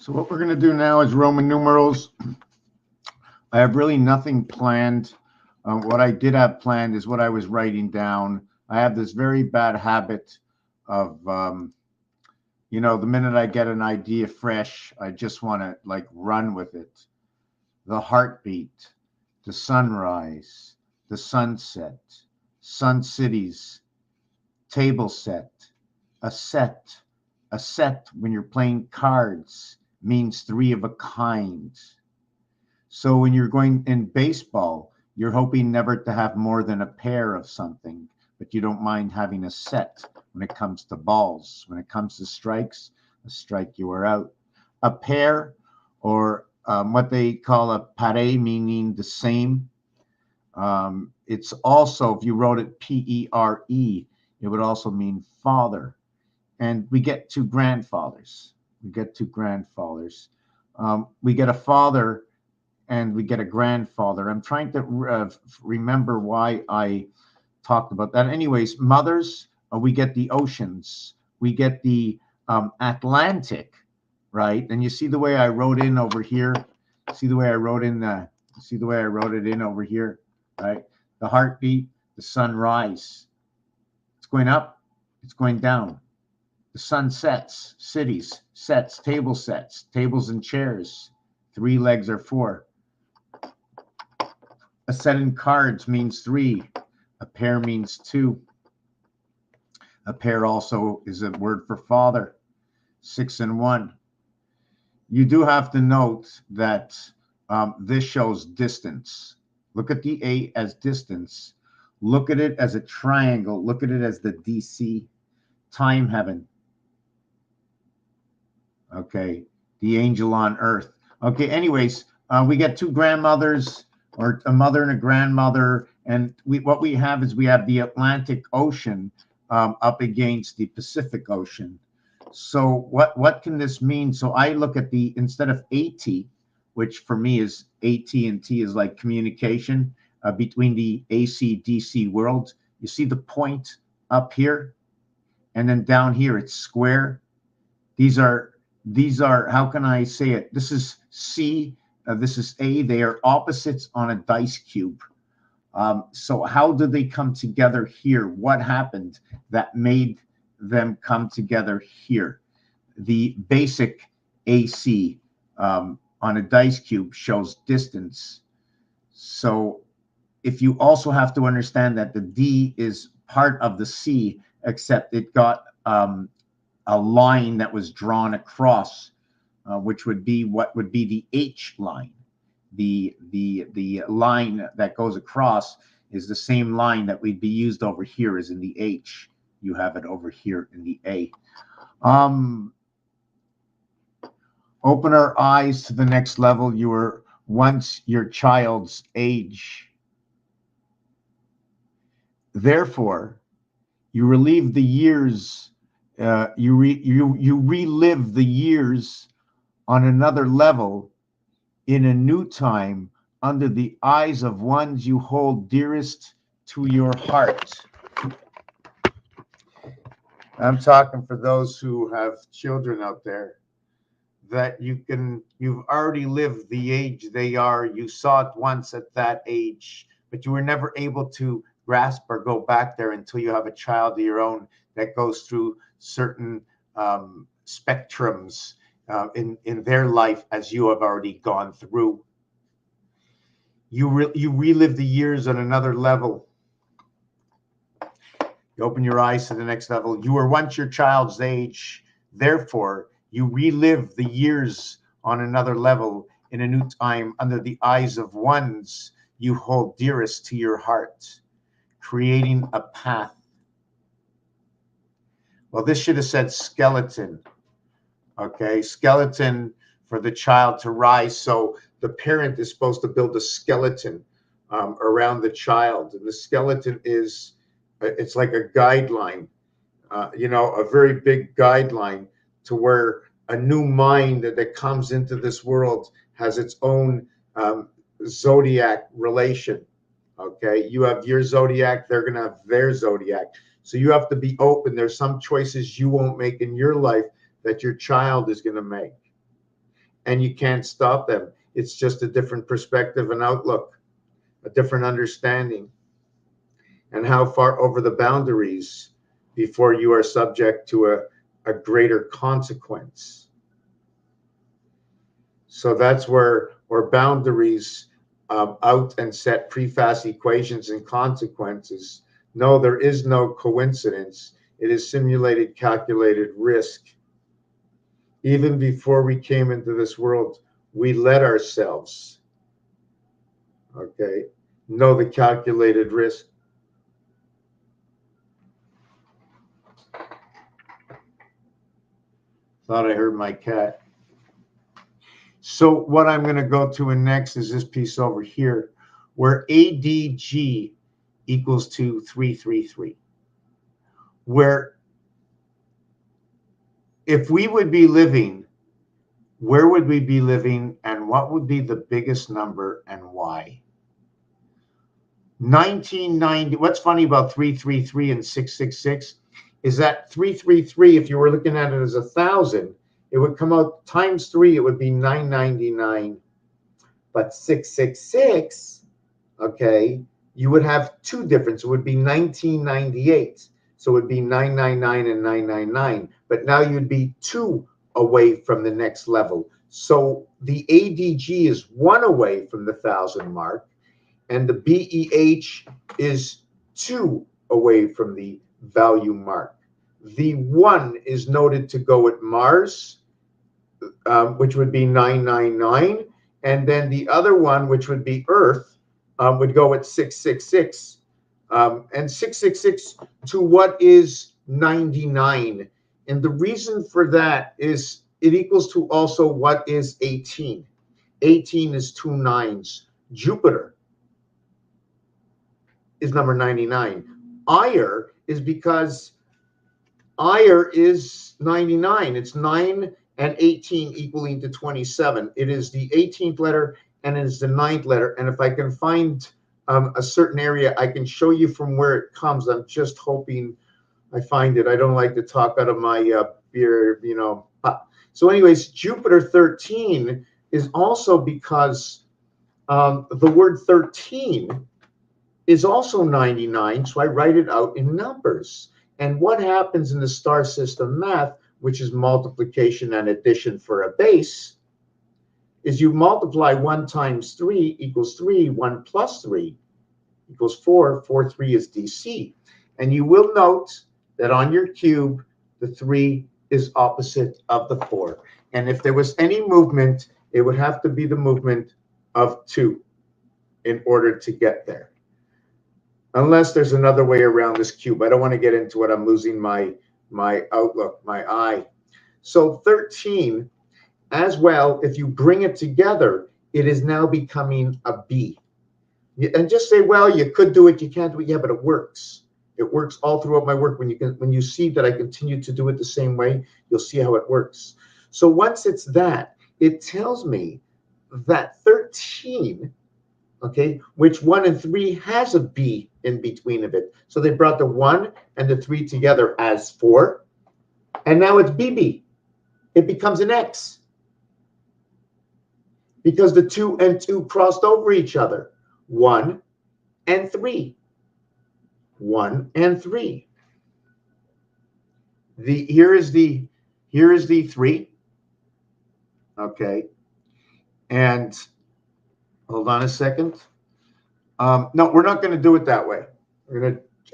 So what we're going to do now is Roman numerals. I have really nothing planned. What I did have planned is what I was writing down. I have this very bad habit of, you know, the minute I get an idea fresh, I just want to like run with it. The heartbeat, the sunrise, the sunset, sun cities, table set, a set. A set when you're playing cards means three of a kind. So when you're going in baseball, you're hoping never to have more than a pair of something, but you don't mind having a set when it comes to balls. When it comes to strikes, a strike, you are out. A pair, or what they call a PARE, meaning the same. It's also, if you wrote it PERE, it would also mean father. And we get two grandfathers. We get two grandfathers. We get a father and we get a grandfather. I'm trying to remember why I talked about that. Anyways, mothers, we get the oceans. We get the Atlantic, right? And you see the way I wrote in over here. See the way I wrote in see the way I wrote it in over here, right? The heartbeat, the sunrise. It's going up, it's going down. The sun sets, cities, sets, tables and chairs. 3 legs are 4. A set in cards means 3. A pair means 2. A pair also is a word for father. 6 and 1. You do have to note that this shows distance. Look at the A as distance. Look at it as a triangle. Look at it as the DC. Time heaven. Okay, the angel on earth. Okay, anyways, we get 2 grandmothers, or a mother and a grandmother, and what we have is we have the Atlantic Ocean up against the Pacific Ocean. So what can this mean? So I look at the, instead of AT, which for me is AT&T is like communication between the AC/DC world. You see the point up here, and then down here it's square. These are, how can I say it? This is C, this is A. They are opposites on a dice cube. So how did they come together here? What happened that made them come together here? The basic AC on a dice cube shows distance. So if you also have to understand that the D is part of the C, except it got a line that was drawn across, which would be what would be the H line. The line that goes across is the same line that we'd be used over here as in the H. You have it over here in the A. Open our eyes to the next level. You were once your child's age. Therefore, you relive the years. You relive the years on another level, in a new time, under the eyes of ones you hold dearest to your heart. I'm talking for those who have children out there, that you've already lived the age they are. You saw it once at that age, but you were never able to grasp or go back there until you have a child of your own that goes through certain spectrums in their life as you have already gone through. You relive the years on another level. You open your eyes to the next level. You were once your child's age. Therefore, you relive the years on another level, in a new time, under the eyes of ones you hold dearest to your heart, creating a path. Well, this should have said skeleton. Okay, skeleton for the child to rise. So the parent is supposed to build a skeleton around the child. And the skeleton is, it's like a guideline, you know, a very big guideline to where a new mind that comes into this world has its own zodiac relation. Okay, you have your zodiac, they're going to have their zodiac. So you have to be open. There's some choices you won't make in your life that your child is going to make. and you can't stop them. It's just a different perspective and outlook, a different understanding, and how far over the boundaries before you are subject to a greater consequence. So that's where boundaries out and set preface equations and consequences. No, there is no coincidence. It is simulated, calculated risk. Even before we came into this world, we let ourselves, okay, know the calculated risk. Thought I heard my cat. So what I'm going to go to next is this piece over here, where ADG equals to 333, where if we would be living, where would we be living, and what would be the biggest number and why? 1990. What's funny about 333 and 666 is that 333, if you were looking at it as 1,000, it would come out times 3, it would be 999. But 666, okay, you would have two difference. It would be 1998. So it would be 999 and 999. But now you'd be 2 away from the next level. So the ADG is 1 away from the 1,000 mark, and the BEH is 2 away from the value mark. The 1 is noted to go at Mars, which would be 999, and then the other one, which would be Earth, would go at 666, and 666 to what is 99. And the reason for that is it equals to also what is 18. 18 is 2 9s. Jupiter is number 99. Ire is because Ire is 99. It's 9 and 18 equaling to 27. It is the 18th letter and it is the 9th letter. And if I can find a certain area, I can show you from where it comes. I'm just hoping I find it. I don't like to talk out of my beer, you know. So anyways, Jupiter 13 is also because the word 13 is also 99. So I write it out in numbers. And what happens in the star system math, which is multiplication and addition for a base, is you multiply 1 times 3 equals 3, 1 plus 3 equals 4, 4, 3 is DC. And you will note that on your cube, the 3 is opposite of the 4. And if there was any movement, it would have to be the movement of 2 in order to get there. Unless there's another way around this cube. I don't want to get into it. I'm losing my outlook, my eye. So 13, as well, if you bring it together, it is now becoming a B. And just say, well, you could do it, you can't do it. Yeah, but it works. It works all throughout my work. When you see that I continue to do it the same way, you'll see how it works. So once it's that, it tells me that 13, okay, which 1 and 3 has a B in between of it. So they brought the 1 and the 3 together as 4. And now it's BB. It becomes an X. Because the 2 and 2 crossed over each other. 1 and 3. 1 and 3. Here is the 3. Okay. And hold on a second. No, we're not going to do it that way.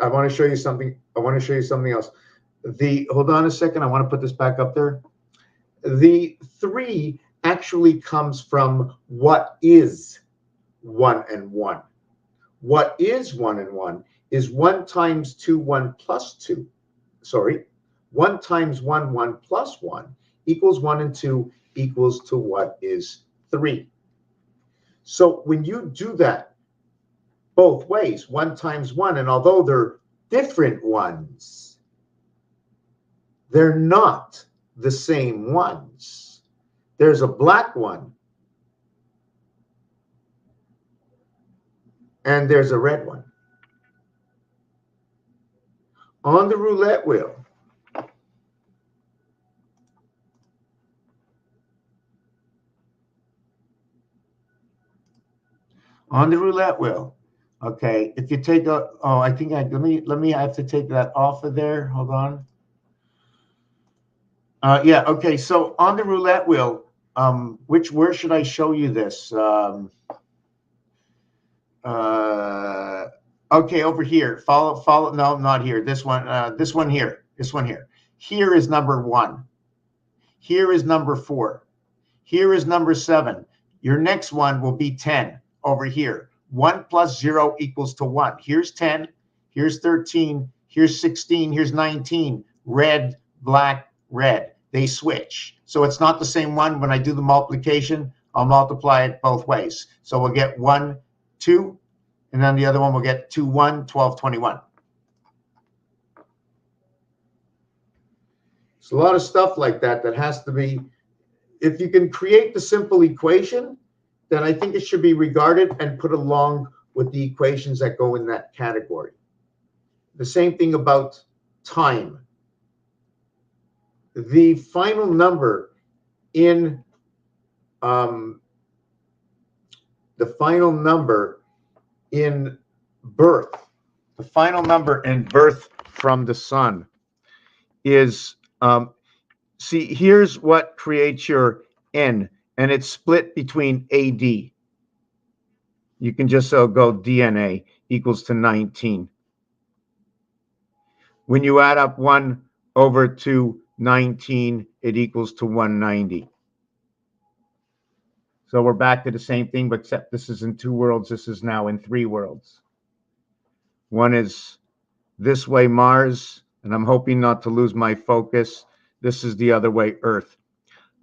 I want to show you something. I want to show you something else. Hold on a second. I want to put this back up there. The 3 actually comes from what is 1 and 1. What is 1 and 1 is 1 times 2, 1 plus 2. Sorry. 1 times 1, 1 plus 1 equals 1 and 2 equals to what is 3. So when you do that both ways, 1 times 1, and although they're different ones, they're not the same ones. There's a black one and there's a red one. On the roulette wheel, On the roulette wheel. Okay, if you take a, oh, I think let me I have to take that off of there. Hold on. Yeah, okay, so on the roulette wheel, where should I show you this? Okay, over here. Follow. No, not here. This one here. This one here. Here is number 1. Here is number 4. Here is number 7. Your next one will be 10 over here. 1 plus 0 equals to 1. Here's 10. Here's 13. Here's 16. Here's 19. Red, black, red. They switch. So it's not the same one. When I do the multiplication, I'll multiply it both ways. So we'll get 1, 2, and then the other one will get 2, 1, 12, 21. It's a lot of stuff like that that has to be, if you can create the simple equation, then I think it should be regarded and put along with the equations that go in that category. The same thing about time. The final number in birth from the sun is, see, here's what creates your N, and it's split between AD. You can just go DNA equals to 19. When you add up 1 over to 19, it equals to 190. So we're back to the same thing, but except this is in 2 worlds. This is now in 3 worlds. One is this way, Mars, and I'm hoping not to lose my focus. This is the other way, Earth.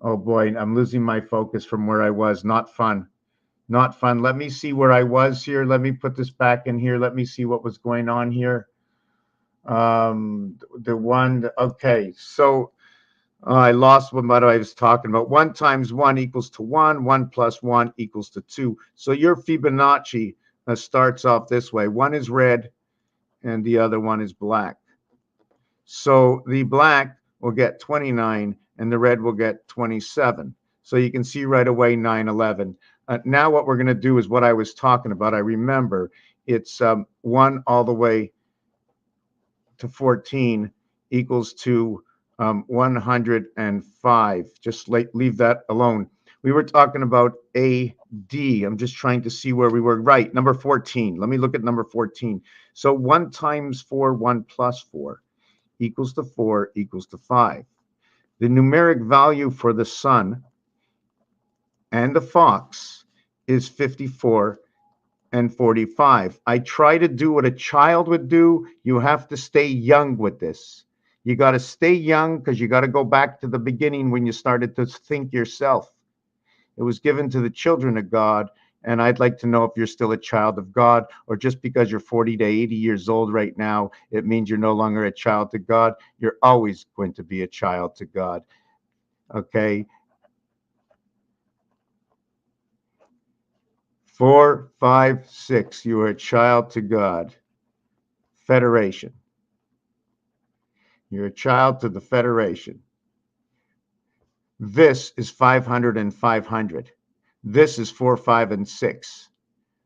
Oh boy, I'm losing my focus from where I was. Not fun. Not fun. Let me see where I was here. Let me put this back in here. Let me see what was going on here. Okay, so I lost what I was talking about. 1 times 1 equals to 1. 1 plus 1 equals to 2. So your Fibonacci starts off this way. 1 is red and the other one is black. So the black will get 29 and the red will get 27. So you can see right away 9, 11. Now what we're going to do is what I was talking about. I remember it's 1 all the way to 14 equals to 105. Just leave that alone. We were talking about AD. I'm just trying to see where we were. Right, number 14. Let me look at number 14. So 1 times 4, 1 plus 4 equals to 4 equals to 5. The numeric value for the sun and the fox is 54 and 45. I try to do what a child would do. You have to stay young with this. You got to stay young because you got to go back to the beginning when you started to think yourself. It was given to the children of God, and I'd like to know if you're still a child of God, or just because you're 40 to 80 years old right now, it means you're no longer a child to God. You're always going to be a child to God. Okay? 4, 5, 6. You are a child to God. Federation. You're a child to the Federation. This is 500 and 500. This is 4, 5, and 6.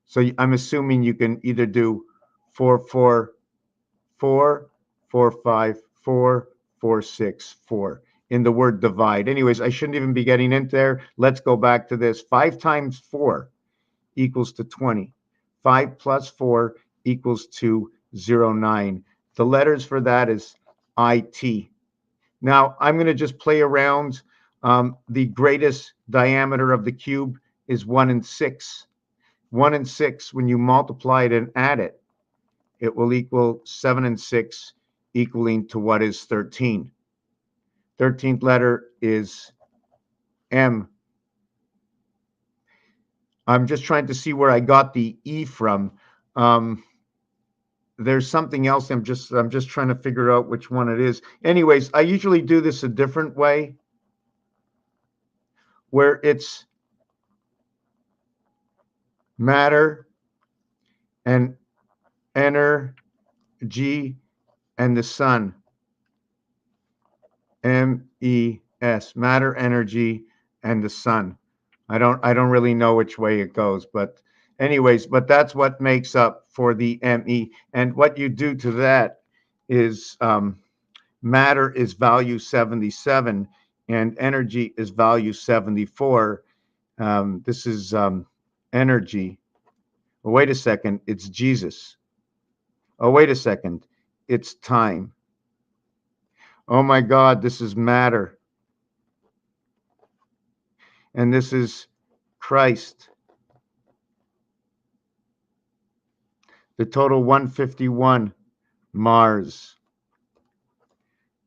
So I'm assuming you can either do 4, 4, 4, 4, 5, 4, 4, 6, 4 in the word divide. Anyways, I shouldn't even be getting into there. Let's go back to this. 5 times 4 equals to 20. 5 plus 4 equals to 09. The letters for that is IT. Now, I'm going to just play around. The greatest diameter of the cube is 1 and 6. 1 and 6, when you multiply it and add it, it will equal 7 and 6, equaling to what is 13. 13th letter is M. I'm just trying to see where I got the E from. There's something else. I'm just trying to figure out which one it is. Anyways, I usually do this a different way, where it's matter and energy and the sun. MES, matter, energy, and the sun. I don't really know which way it goes, but Anyways, but that's what makes up for the ME. And what you do to that is matter is value 77 and energy is value 74. This is energy. Oh, wait a second, it's Jesus. Oh, wait a second, it's time. Oh my God, this is matter. And this is Christ. The total 151, Mars.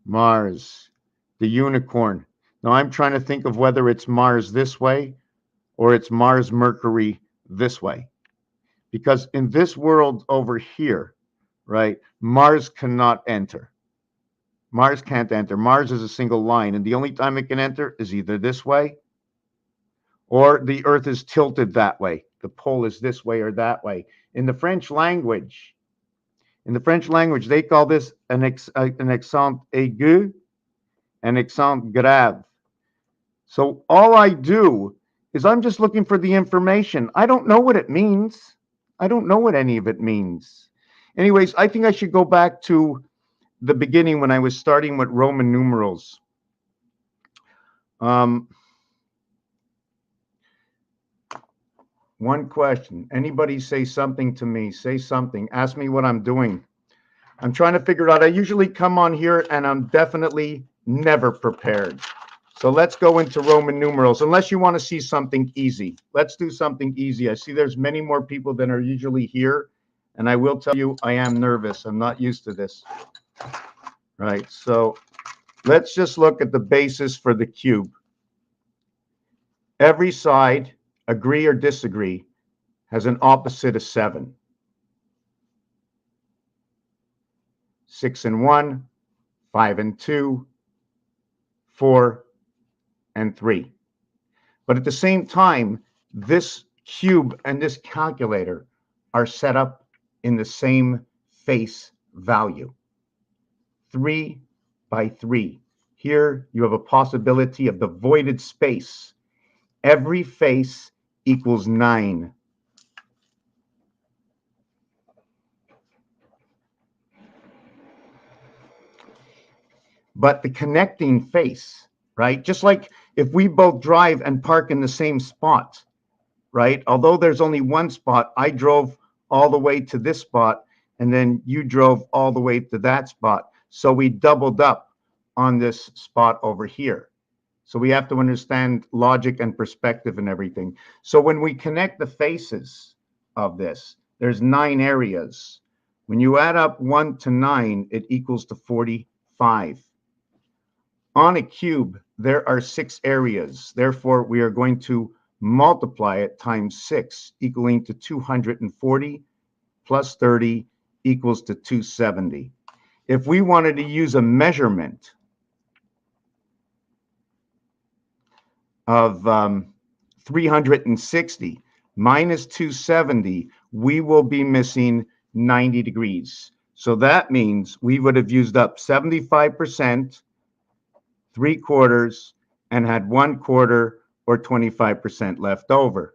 Mars, the unicorn. Now I'm trying to think of whether it's Mars this way or it's Mars, Mercury this way. Because in this world over here, right, Mars cannot enter. Mars can't enter. Mars is a single line, and the only time it can enter is either this way or the Earth is tilted that way. The pole is this way or that way. In the French language, they call this an accent aigu, an accent grave. So all I do is I'm just looking for the information. I don't know what it means. I don't know what any of it means. Anyways, I think I should go back to the beginning when I was starting with Roman numerals. One question. Anybody say something to me? Say something. Ask me what I'm doing. I'm trying to figure it out. I usually come on here and I'm definitely never prepared. So let's go into Roman numerals, unless you want to see something easy. Let's do something easy. I see there's many more people than are usually here. And I will tell you, I am nervous. I'm not used to this. Right. So let's just look at the basis for the cube. Every side, agree or disagree, has an opposite of 7. 6 and 1, 5 and 2, 4 and 3. But at the same time, this cube and this calculator are set up in the same face value. 3 by 3. Here you have a possibility of the voided space. Every face equals 9. But the connecting face, right? Just like if we both drive and park in the same spot, right? Although there's only one spot, I drove all the way to this spot, and then you drove all the way to that spot. So we doubled up on this spot over here. So we have to understand logic and perspective and everything. So when we connect the faces of this, there's 9 areas. When you add up 1 to 9, it equals to 45. On a cube, there are 6 areas. Therefore, we are going to multiply it times 6, equaling to 240 plus 30 equals to 270. If we wanted to use a measurement of 360 minus 270, we will be missing 90 degrees. So that means we would have used up 75%, 3/4, and had 1/4 or 25% left over.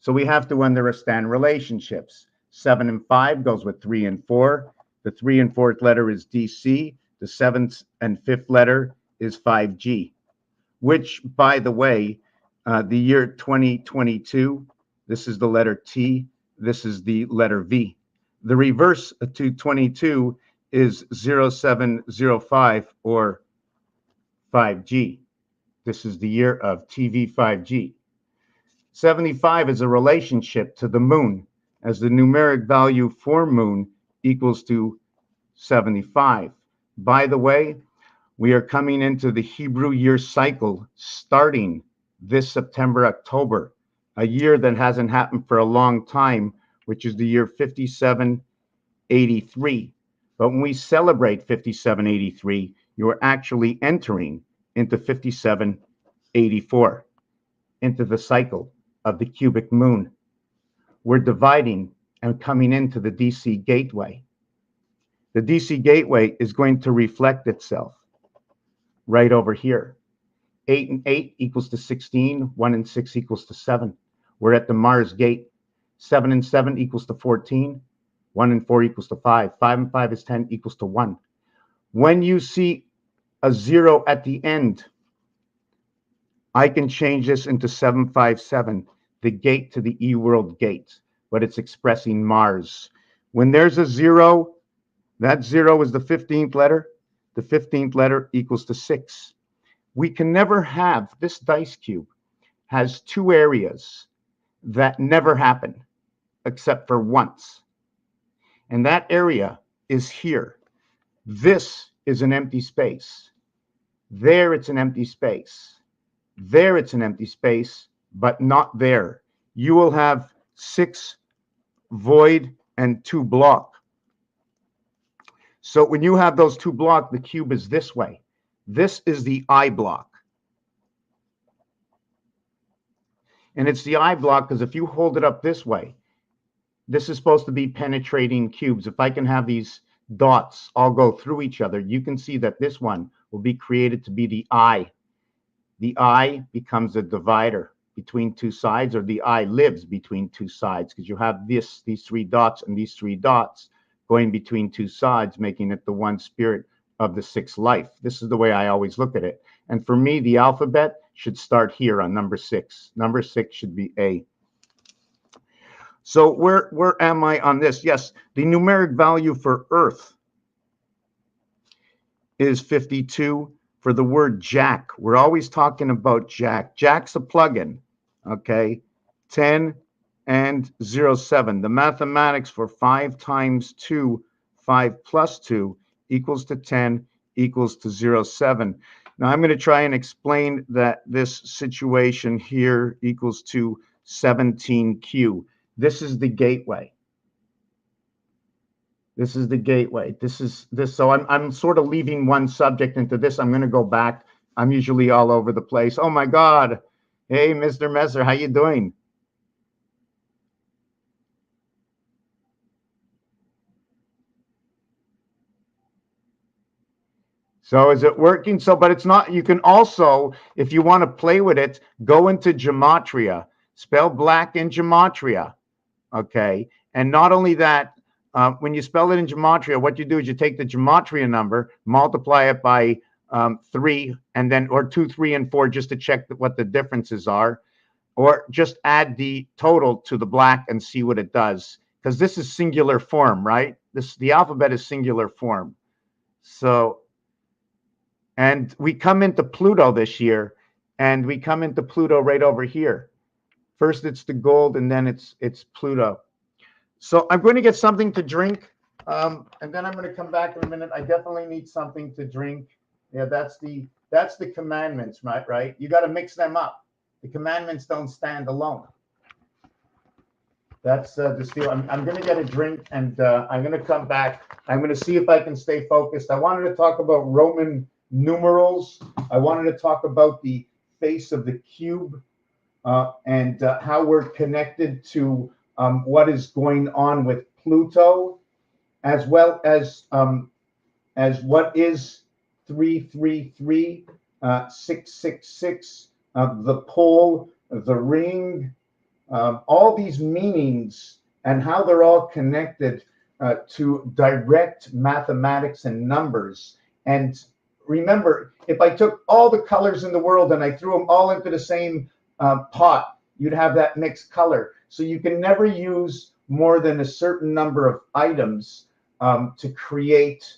So we have to understand relationships. 7 and 5 goes with 3 and 4. The 3 and 4th letter is DC. The 7th and 5th letter is 5G, which, by the way, the year 2022, this is the letter T, this is the letter V. The reverse to 22 is 0705 or 5G. This is the year of TV 5G. 75 is a relationship to the moon, as the numeric value for moon equals to 75. By the way, we are coming into the Hebrew year cycle starting this September, October, a year that hasn't happened for a long time, which is the year 5783. But when we celebrate 5783, you are actually entering into 5784, into the cycle of the cubic moon. We're dividing and coming into the DC gateway. The DC gateway is going to reflect itself right over here. 8 and 8 equals to 16. 1 and 6 equals to 7. We're at the Mars gate. 7 and 7 equals to 14. 1 and 4 equals to 5. 5 and 5 is 10 equals to 1. When you see a 0 at the end, I can change this into 757, the gate to the E-world gate, but it's expressing Mars. When there's a 0, that 0 is the 15th letter. The 15th letter equals to 6. We can never have, this dice cube has two areas that never happen except for once. And that area is here. This is an empty space. There it's an empty space. There it's an empty space, but not there. You will have 6 void and 2 block. So when you have those 2 block, the cube is this way. This is the I block. And it's the I block because if you hold it up this way, this is supposed to be penetrating cubes. If I can have these dots all go through each other, you can see that this one will be created to be the I. The I becomes a divider between 2 sides, or the I lives between 2 sides, because you have these 3 dots and these 3 dots going between 2 sides, making it the one spirit of the 6th life. This is the way I always look at it. And for me, the alphabet should start here on number 6. Number 6 should be A. So where am I on this? Yes, the numeric value for Earth is 52. For the word Jack, we're always talking about Jack. Jack's a plugin, okay? 10 and 07. The mathematics for 5 times 2, 5 plus 2 equals to 10 equals to 07. Now I'm going to try and explain that this situation here equals to 17Q. This is the gateway. This is the gateway. This. So I'm sort of leaving one subject into this. I'm going to go back. I'm usually all over the place. Oh my God. Hey, Mr. Messer, how you doing? So is it working? So, but it's not. You can also, if you want to play with it, go into gematria. Spell black in gematria. Okay. And not only that, when you spell it in gematria, what you do is you take the gematria number, multiply it by 3, and then, or 2, 3, and 4, just to check what the differences are, or just add the total to the black and see what it does. Because this is singular form, right? The alphabet is singular form. So, and we come into Pluto this year, and we come into Pluto right over here. First it's the gold, and then it's Pluto. So I'm going to get something to drink, and then I'm going to come back in a minute. I definitely need something to drink. Yeah, that's the commandments, right? You got to mix them up. The commandments don't stand alone. That's the deal. I'm going to get a drink, and I'm going to come back. I'm going to see if I can stay focused. I wanted to talk about Roman numerals. I wanted to talk about the face of the cube, and how we're connected to what is going on with Pluto, as well as what is 333, 666, the pole, the ring, all these meanings, and how they're all connected to direct mathematics and numbers. And remember, if I took all the colors in the world and I threw them all into the same pot, you'd have that mixed color. So you can never use more than a certain number of items to create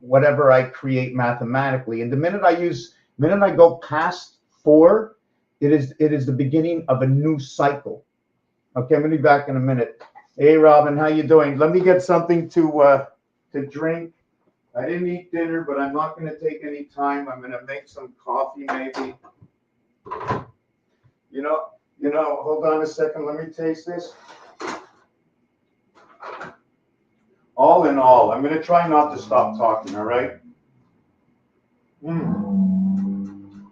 whatever I create mathematically. And the minute I go past 4, it is the beginning of a new cycle. Okay, I'm gonna be back in a minute. Hey, Robin, how you doing? Let me get something to drink. I didn't eat dinner, but I'm not gonna take any time. I'm gonna make some coffee, maybe. You know, hold on a second. Let me taste this. All in all, I'm going to try not to stop talking, all right?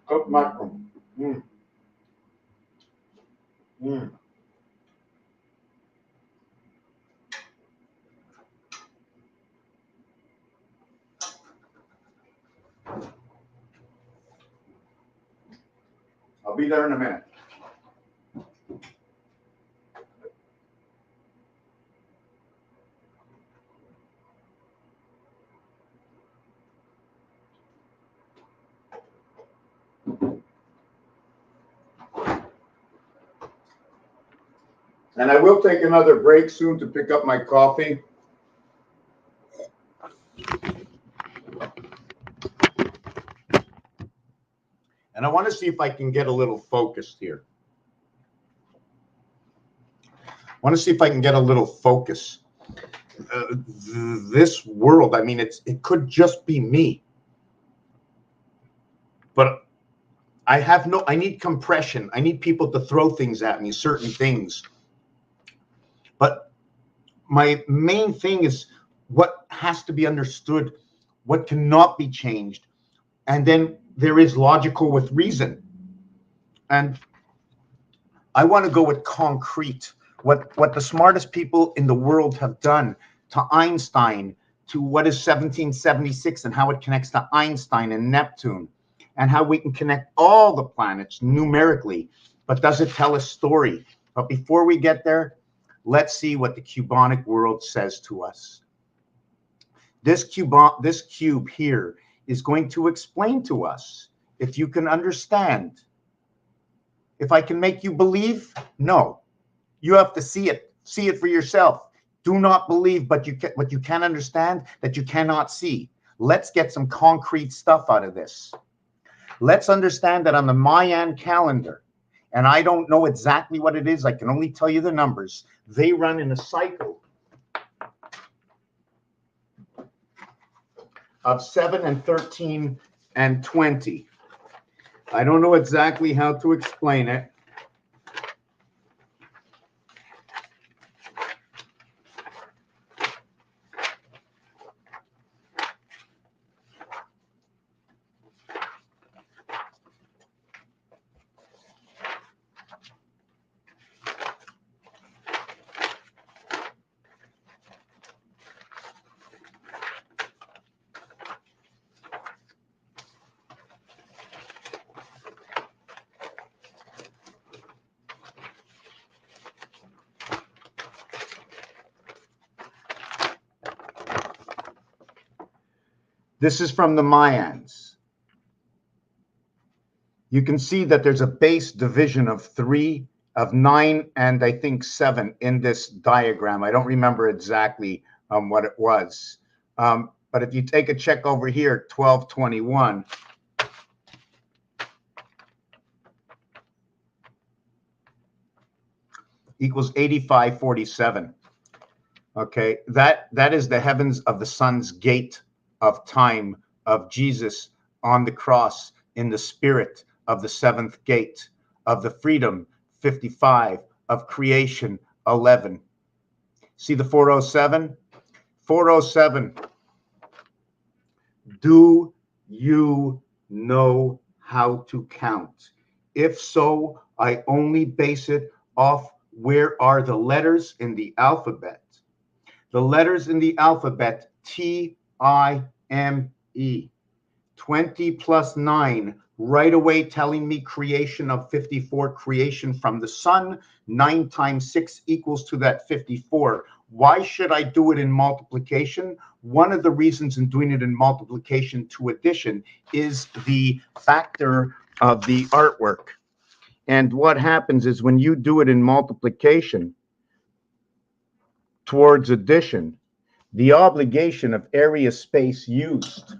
Cooked mushroom. I'll be there in a minute. And I will take another break soon to pick up my coffee. And I want to see if I can get a little focused here. I want to see if I can get a little focus. This world, I mean, it could just be me. But I need compression. I need people to throw things at me, certain things. But my main thing is what has to be understood, what cannot be changed. And then there is logical with reason. And I want to go with concrete. What the smartest people in the world have done to Einstein, to what is 1776 and how it connects to Einstein and Neptune, and how we can connect all the planets numerically. But does it tell a story? But before we get there, let's see what the cubonic world says to us. This cube here is going to explain to us, if you can understand. If I can make you believe, no. You have to see it. See it for yourself. Do not believe, but what you can understand that you cannot see. Let's get some concrete stuff out of this. Let's understand that on the Mayan calendar, and I don't know exactly what it is, I can only tell you the numbers. They run in a cycle of 7 and 13 and 20. I don't know exactly how to explain it. This is from the Mayans. You can see that there's a base division of 3, of 9, and I think 7 in this diagram. I don't remember exactly what it was. But if you take a check over here, 1221, equals 8547. Okay, that is the heavens of the sun's gate of time of Jesus on the cross in the spirit of the 7th gate of the freedom 55 of creation 11. See the 407? 407. Do you know how to count? If so, I only base it off where are the letters in the alphabet. The letters in the alphabet, T-I-M-E. 20 plus 9, right away telling me creation of 54, creation from the sun. 9 times 6 equals to that 54. Why should I do it in multiplication? One of the reasons in doing it in multiplication to addition is the factor of the artwork. And what happens is when you do it in multiplication towards addition, the obligation of area space used,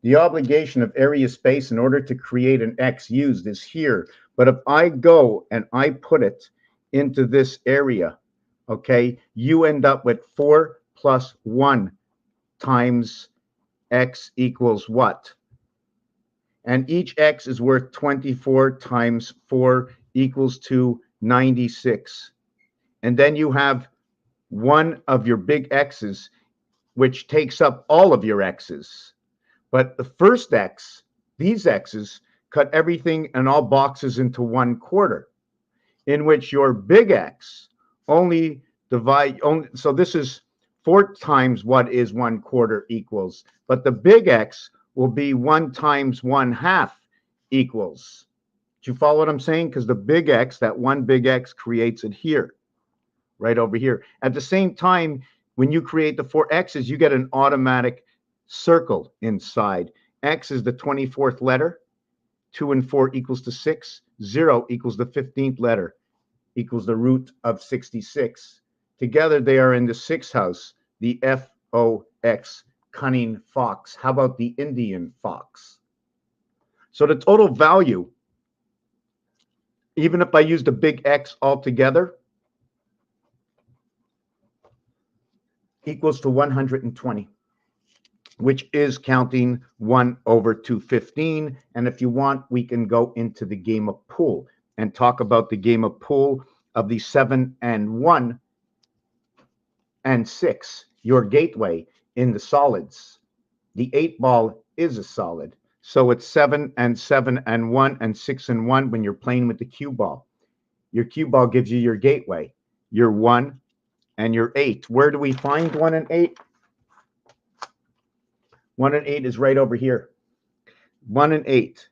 the obligation of area space in order to create an X used is here. But if I go and I put it into this area, okay, you end up with 4 plus 1 times X equals what? And each X is worth 24 times 4 equals to 96. And then you have one of your big X's, which takes up all of your X's. But the first X, these X's, cut everything and all boxes into 1/4, in which your big X only so this is 4 times what is 1/4 equals, but the big X will be 1 times 1/2 equals. Do you follow what I'm saying? Because the big X, that one big X creates it here, right over here. At the same time, when you create the 4 X's, you get an automatic circle inside. X is the 24th letter. 2 and 4 equals to 6. 0 equals the 15th letter. equals the root of 66. Together they are in the sixth house, the FOX, cunning fox. How about the Indian fox? So the total value, even if I use the big X altogether, equals to 120, which is counting 1 over 215. And if you want, we can go into the game of pool and talk about the game of pool of the 7 and 1 and 6, your gateway in the solids. The 8 ball is a solid. So it's 7 and 7 and 1 and 6 and 1 when you're playing with the cue ball. Your cue ball gives you your gateway, your 1 and your 8. Where do we find 1 and 8? 1 and 8 is right over here. 1 and 8.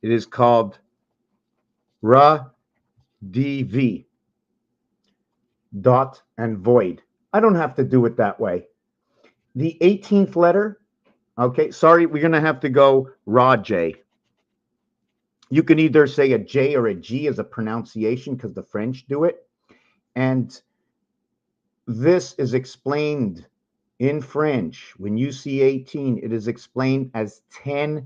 It is called RELIVE, dot and void. I don't have to do it that way. The 18th letter, okay, sorry, we're going to have to go J. You can either say a J or a G as a pronunciation because the French do it. And this is explained in French. When you see 18, it is explained as 10-8.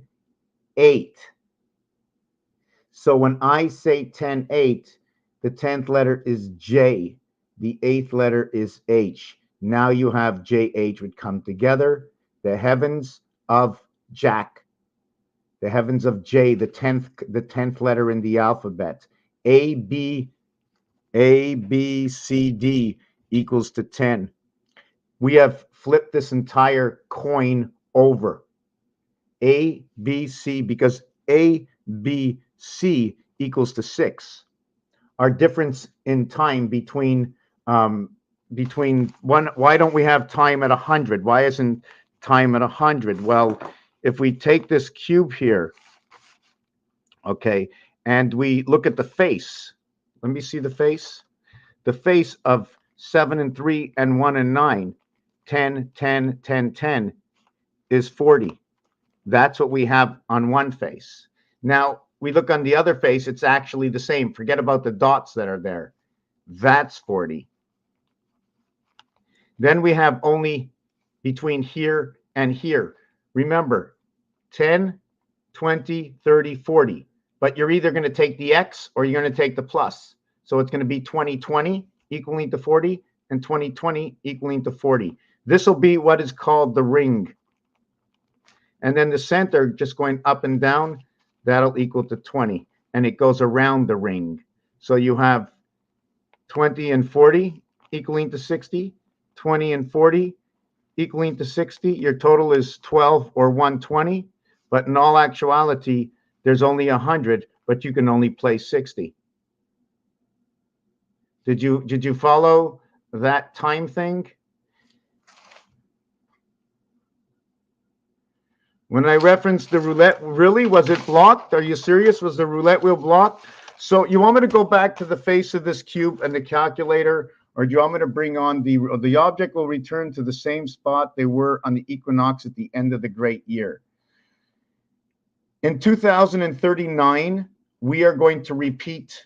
So when I say 10-8, the 10th letter is J. The 8th letter is H. Now you have JH would come together. The heavens of Jack. The heavens of J, the 10th letter in the alphabet. A, B, C, D equals to 10. We have flipped this entire coin over. A, B, C, because A, B, C equals to 6. Our difference in time between one, why don't we have time at 100? Why isn't time at 100? Well, if we take this cube here, okay, and we look at the face, let me see the face. The face of 7 and 3 and 1 and 9, 10, 10, 10, 10 is 40. That's what we have on one face. Now, we look on the other face, it's actually the same. Forget about the dots that are there. That's 40. Then we have only between here and here. Remember, 10, 20, 30, 40. But you're either going to take the X or you're going to take the plus. So it's going to be 2020 equaling to 40 and 2020 equaling to 40. This will be what is called the ring. And then the center just going up and down, that'll equal to 20. And it goes around the ring. So you have 20 and 40 equaling to 60, 20 and 40 equaling to 60. Your total is 12 or 120. But in all actuality, there's only 100, but you can only play 60. Did you follow that time thing? When I referenced the roulette, really, was it blocked? Are you serious? Was the roulette wheel blocked? So you want me to go back to the face of this cube and the calculator, or do you want me to bring on the object will return to the same spot they were on the equinox at the end of the great year? In 2039, we are going to repeat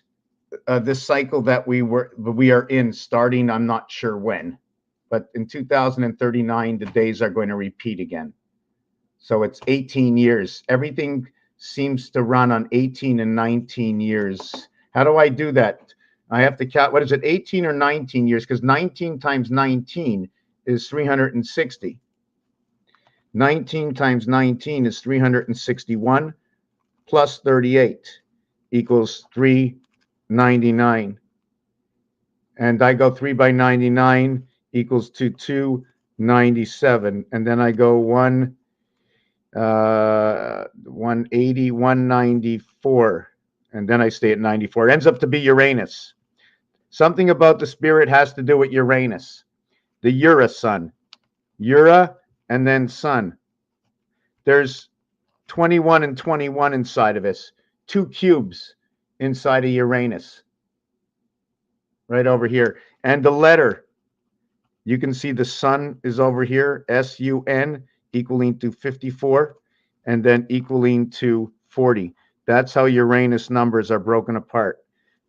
this cycle that we are in, starting, I'm not sure when, but in 2039, the days are going to repeat again. So it's 18 years. Everything seems to run on 18 and 19 years. How do I do that? I have to count, what is it, 18 or 19 years? Because 19 times 19 is 360. 19 times 19 is 361 plus 38 equals 399. And I go 3 by 99 equals to 297. And then I go 180, 194. And then I stay at 94. It ends up to be Uranus. Something about the spirit has to do with Uranus. The Ura sun. Ura and then sun. There's 21 and 21 inside of us. 2 cubes inside of Uranus. Right over here. And the letter, you can see the sun is over here, S-U-N, equaling to 54, and then equaling to 40. That's how Uranus numbers are broken apart.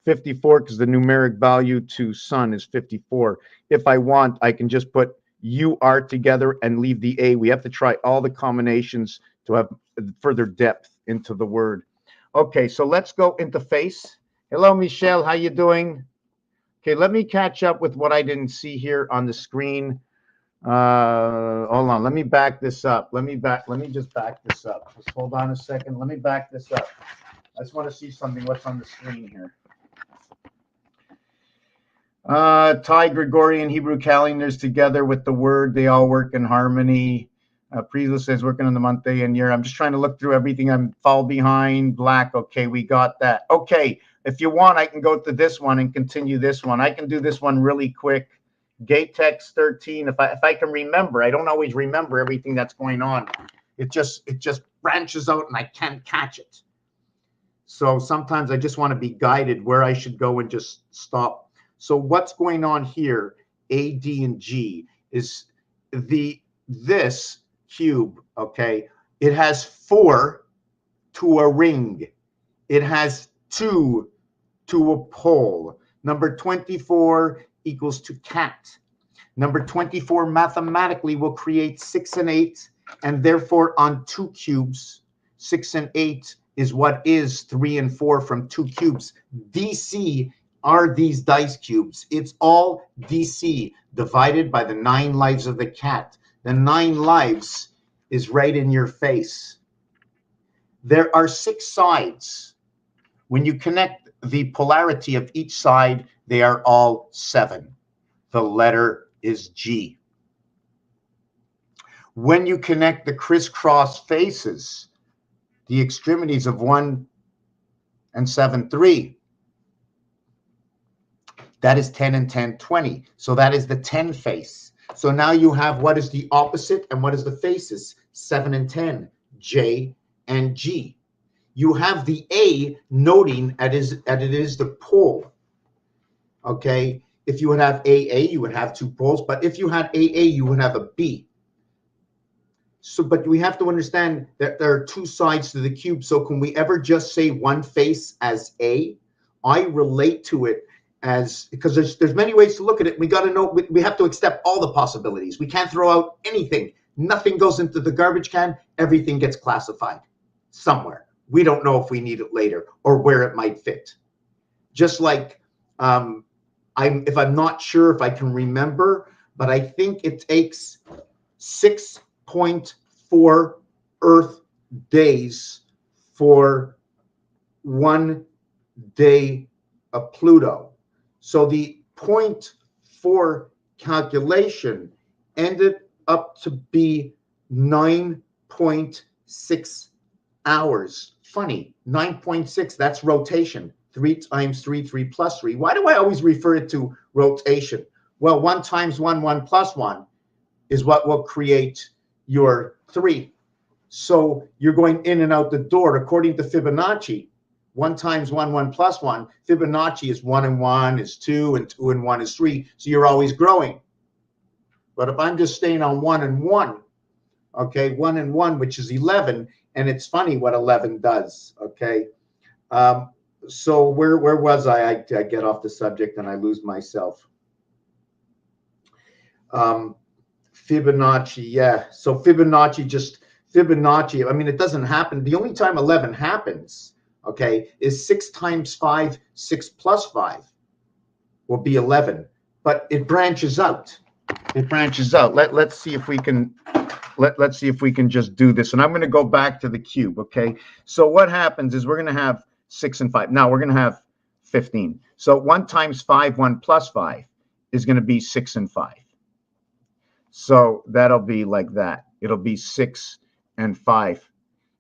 54 because the numeric value to sun is 54. If I want, I can just put UR together and leave the A. We have to try all the combinations to have further depth into the word. Okay, so let's go into face. Hello, Michelle. How you doing? Okay, let me catch up with what I didn't see here on the screen. Hold on. Let me back this up. Let me just back this up. Just hold on a second. Let me back this up. I just want to see something. What's on the screen here? Tie Gregorian Hebrew calendars together with the word. They all work in harmony. Priestley says working on the month, day, and year. I'm just trying to look through everything. I'm fall behind. Black. Okay, we got that. Okay, if you want, I can go to this one and continue this one. I can do this one really quick. Gate text 13. If I can remember, I don't always remember everything that's going on. It just branches out and I can't catch it. So sometimes I just want to be guided where I should go and just stop. So what's going on here, A, D, and G, is this cube, okay? It has 4 to a ring. It has 2 to a pole. Number 24 equals to cat. Number 24 mathematically will create 6 and 8, and therefore on 2 cubes, 6 and 8 is what is 3 and 4 from 2 cubes. DC are these dice cubes. It's all DC divided by the 9 lives of the cat. The 9 lives is right in your face. There are 6 sides. When you connect the polarity of each side, they are all 7. The letter is G. When you connect the crisscross faces, the extremities of 1 and 7, 3, that is 10 and 10, 20. So that is the 10 face. So now you have what is the opposite and what is the faces? 7 and 10, J and G. You have the A noting that it is the pole. Okay, if you would have AA, you would have 2 poles, but if you had AA, you would have a B. So, but we have to understand that there are 2 sides to the cube. So can we ever just say one face as A? I relate to it as, because there's many ways to look at it. We got to know, we have to accept all the possibilities. We can't throw out anything. Nothing goes into the garbage can. Everything gets classified somewhere. We don't know if we need it later or where it might fit. Just like if I'm not sure if I can remember, but I think it takes 6.4 Earth days for 1 day of Pluto. So the 0.4 calculation ended up to be 9.6 hours. Funny, 9.6, that's rotation. 3 times 3, 3 plus 3. Why do I always refer it to rotation? Well, 1 times 1, 1 plus 1 is what will create your 3. So you're going in and out the door. According to Fibonacci, 1 times 1, 1 plus 1. Fibonacci is 1 and 1 is 2, and 2 and 1 is 3. So you're always growing. But if I'm just staying on 1 and 1, okay, 1 and 1, which is 11, and it's funny what 11 does, okay? So where was I? I get off the subject and I lose myself. Fibonacci, yeah. So Fibonacci, I mean, it doesn't happen. The only time 11 happens, okay, is 6 times 5, 6 plus 5 will be 11. But it branches out. It branches out. Let's see if we can let's see if we can just do this. And I'm going to go back to the cube, okay? So what happens is we're going to have 6 and 5. Now we're going to have 15. So 1 times 5, 1 plus 5 is going to be 6 and 5. So that'll be like that. It'll be 6 and 5.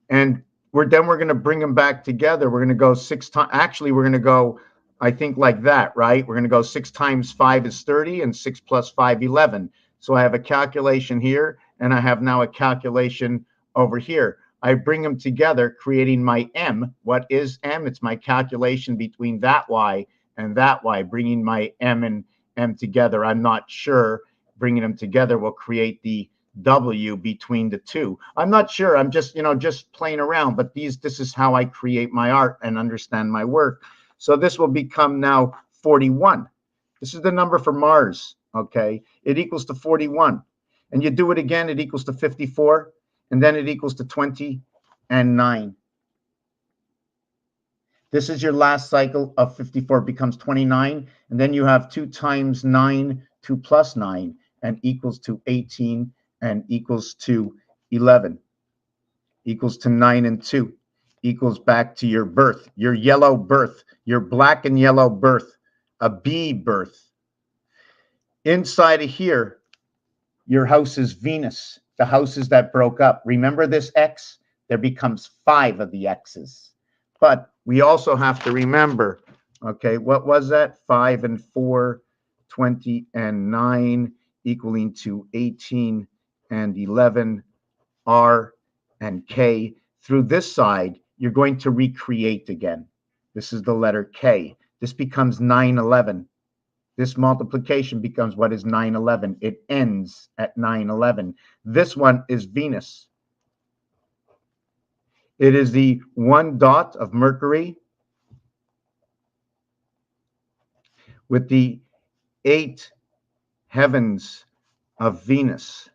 And we're going to bring them back together. We're going to go 6 times. Actually, we're going to go, I think, like that, right? We're going to go 6 times 5 is 30 and 6 plus 5, 11. So I have a calculation here and I have now a calculation over here. I bring them together, creating my M. What is M? It's my calculation between that Y and that Y, bringing my M and M together. I'm not sure. Bringing them together will create the W between the two. I'm not sure. I'm just, just playing around. But this is how I create my art and understand my work. So this will become now 41. This is the number for Mars, okay? It equals to 41. And you do it again, it equals to 54. And then it equals to 20 and 9. This is your last cycle of 54. It becomes 29. And then you have 2 times 9, 2 plus 9, and equals to 18 and equals to 11. Equals to 9 and 2. Equals back to your birth, your yellow birth, your black and yellow birth, a bee birth. Inside of here, your house is Venus, the houses that broke up. Remember this X? There becomes 5 of the X's. But we also have to remember, okay, what was that? 5 and 4, 20 and 9, equaling to 18 and 11, R and K. Through this side, you're going to recreate again. This is the letter K. This becomes 911. This multiplication becomes what is 911. It ends at 911. This one is Venus. It is the 1 dot of Mercury with the 8 heavens of Venus.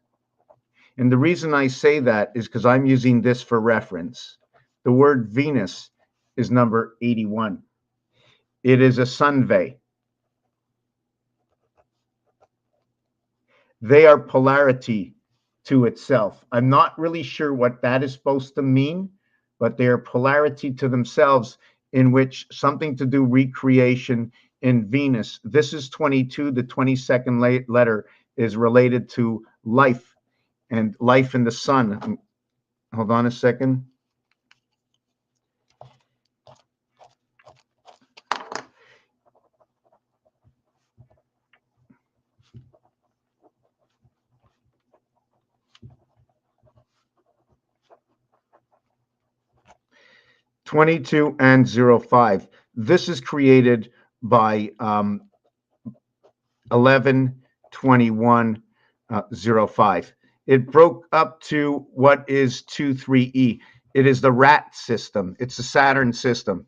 And the reason I say that is because I'm using this for reference. The word Venus is number 81. It is a sunvey. They are polarity to itself. I'm not really sure what that is supposed to mean, but they are polarity to themselves, in which something to do recreation in Venus. This is 22. The 22nd letter is related to life and life in the sun. Hold on a second. (22) and 05. This is created by 11/21/05. It broke up to what is 23E. It is the rat system. It's the Saturn system,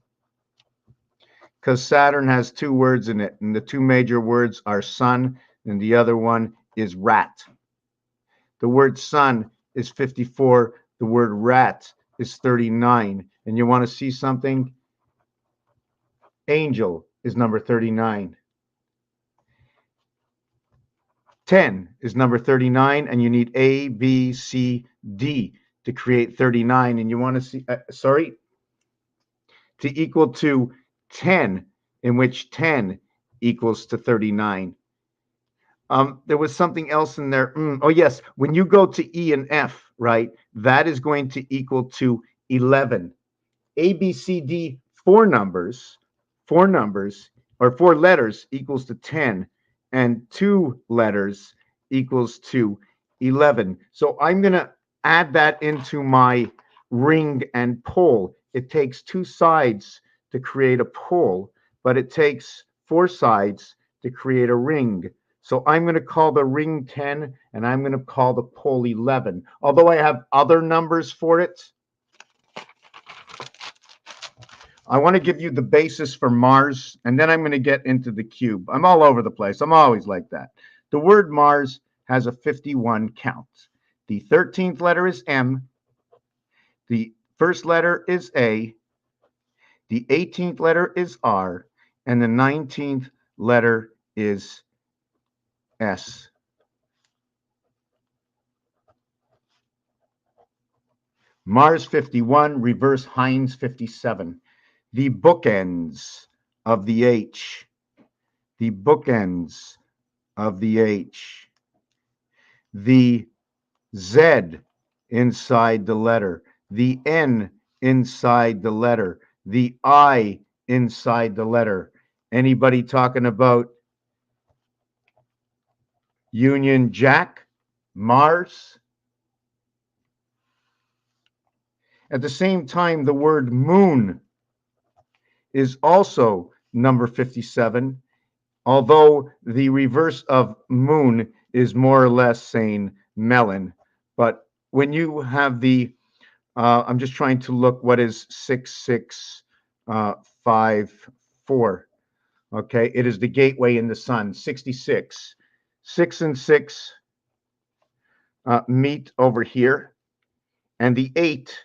because Saturn has 2 words in it, and the 2 major words are sun, and the other one is rat. The word sun is 54. The word rat is 39. And you want to see something? Angel is number 39. 10 is number 39, and you need A, B, C, D to create 39. And you want to see, to equal to 10, in which 10 equals to 39. There was something else in there. Oh, yes. When you go to E and F, right, that is going to equal to 11. A, B, C, D, 4 numbers, or 4 letters equals to 10, and 2 letters equals to 11. So I'm going to add that into my ring and pole. It takes 2 sides to create a pole, but it takes 4 sides to create a ring. So I'm going to call the ring 10, and I'm going to call the pole 11. Although I have other numbers for it, I want to give you the basis for Mars, and then I'm going to get into the cube. I'm all over the place. I'm always like that. The word Mars has a 51 count. The 13th letter is M. The first letter is A. The 18th letter is R. And the 19th letter is S. Mars 51, reverse Heinz 57. The bookends of the H. The bookends of the H. The Z inside the letter. The N inside the letter. The I inside the letter. Anybody talking about Union Jack? Mars? At the same time, the word moon is also number 57, although the reverse of moon is more or less saying melon. But when you have the, I'm just trying to look what is 6654. 64. Okay, it is the gateway in the sun. 66. 6 and 6 meet over here, and the 8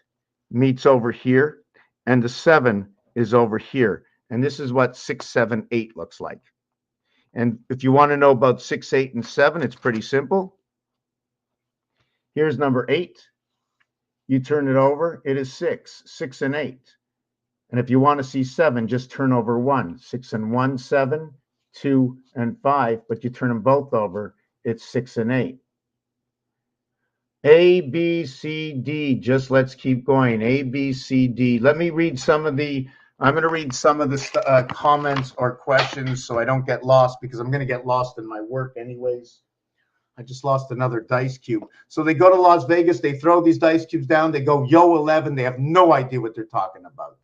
meets over here, and the 7 is over here. And this is what 6, 7, 8 looks like. And if you want to know about 6, 8, and 7, it's pretty simple. Here's number 8. You turn it over, it is 6, 6 and 8. And if you want to see 7, just turn over 1. 6 and 1, 7, 2 and 5, but you turn them both over, it's 6 and 8. A, B, C, D, just let's keep going. A, B, C, D. Let me read some of the, I'm going to read some of the comments or questions so I don't get lost, because I'm going to get lost in my work anyways. I just lost another dice cube. So they go to Las Vegas, they throw these dice cubes down, they go, yo, 11. They have no idea what they're talking about.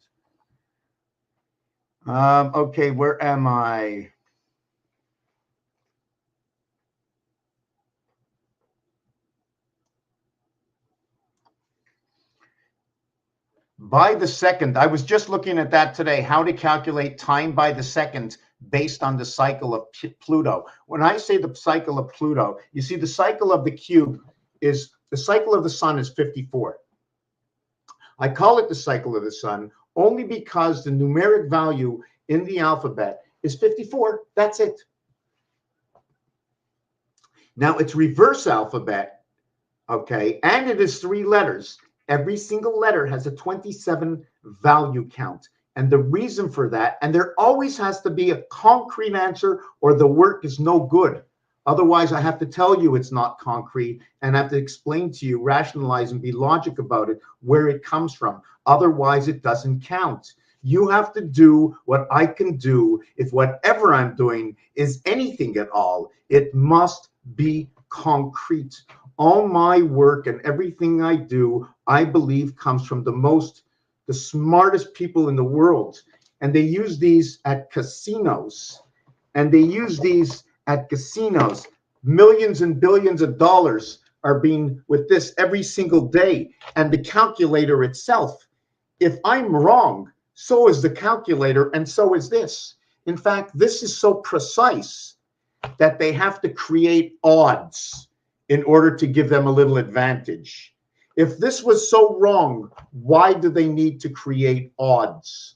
Okay, where am I? By the second, I was just looking at that today, how to calculate time by the second based on the cycle of Pluto. When I say the cycle of Pluto, you see the cycle of the cube is, the cycle of the sun is 54. I call it the cycle of the sun only because the numeric value in the alphabet is 54. That's it. Now it's reverse alphabet, okay, and it is 3 letters. Every single letter has a 27 value count. And the reason for that, and there always has to be a concrete answer or the work is no good. Otherwise, I have to tell you it's not concrete and I have to explain to you, rationalize and be logic about it, where it comes from. Otherwise, it doesn't count. You have to do what I can do. If whatever I'm doing is anything at all, it must be concrete. All my work and everything I do, I believe comes from the smartest people in the world. And they use these at casinos. And they use these at casinos. Millions and billions of dollars are being with this every single day. And the calculator itself, if I'm wrong, so is the calculator and so is this. In fact, this is so precise that they have to create odds in order to give them a little advantage. If this was so wrong, why do they need to create odds?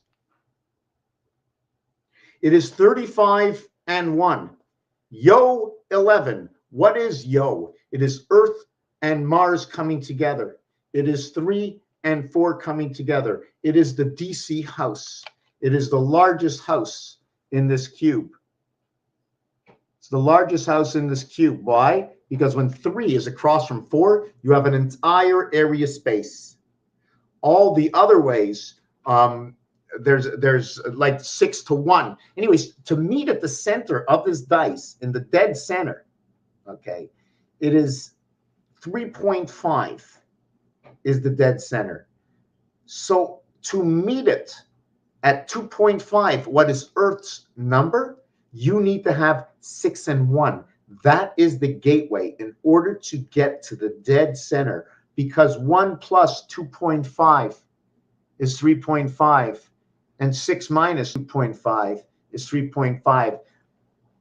It is 35 and 1. Yo, 11. What is yo? It is Earth and Mars coming together. It is 3 and 4 coming together. It is the DC house. It is the largest house in this cube. It's the largest house in this cube. Why? Because when 3 is across from 4, you have an entire area space. All the other ways, there's like 6 to 1. Anyways, to meet at the center of this dice, in the dead center, okay, it is 3.5 is the dead center. So to meet it at 2.5, what is Earth's number? You need to have 6 and 1. That is the gateway in order to get to the dead center, because 1 plus 2.5 is 3.5 and 6 minus 2.5 is 3.5.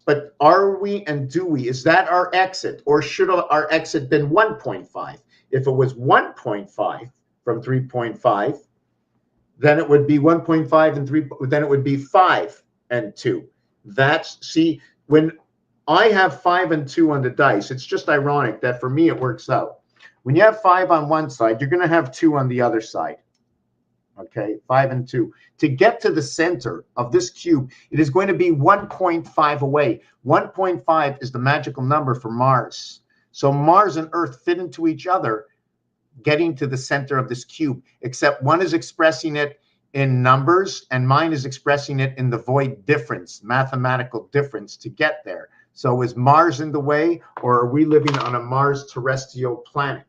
But are we and do we, is that our exit, or should our exit been 1.5? If it was 1.5 from 3.5, then it would be 1.5 and 3, then it would be 5 and 2. That's, see, when I have 5 and 2 on the dice, it's just ironic that for me it works out. When you have 5 on one side, you're going to have 2 on the other side. Okay, 5 and 2. To get to the center of this cube, it is going to be 1.5 away. 1.5 is the magical number for Mars. So Mars and Earth fit into each other, getting to the center of this cube, except one is expressing it in numbers and mine is expressing it in the void difference, mathematical difference to get there. So is Mars in the way, or are we living on a Mars terrestrial planet?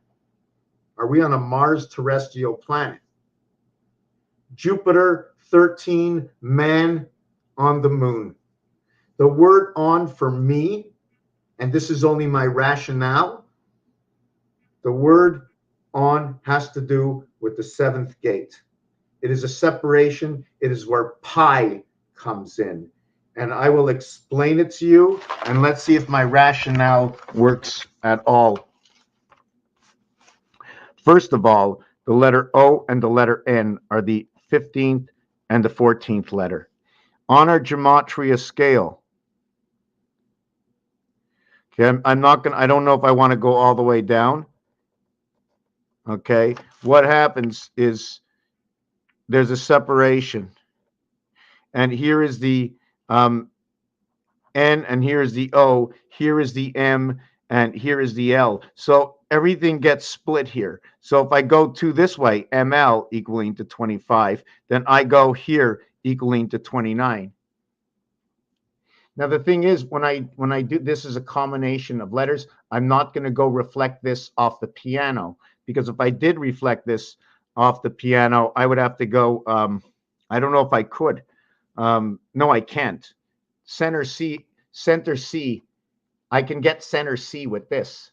Are we on a Mars terrestrial planet? Jupiter 13, man on the moon. The word on for me, and this is only my rationale, the word on has to do with the 7th gate. It is a separation. It is where pi comes in. And I will explain it to you, and let's see if my rationale works at all. First of all, the letter O and the letter N are the 15th and the 14th letter. On our gematria scale, okay, I don't know if I want to go all the way down. Okay, what happens is there's a separation. And here is the N, and here is the O, here is the M, and here is the L. So everything gets split here. So if I go to this way, ML equaling to 25, then I go here equaling to 29. Now the thing is, when I do this is a combination of letters, I'm not going to go reflect this off the piano, because if I did reflect this off the piano, I would have to go, I don't know if I could. No, I can't. Center C, I can get center C with this,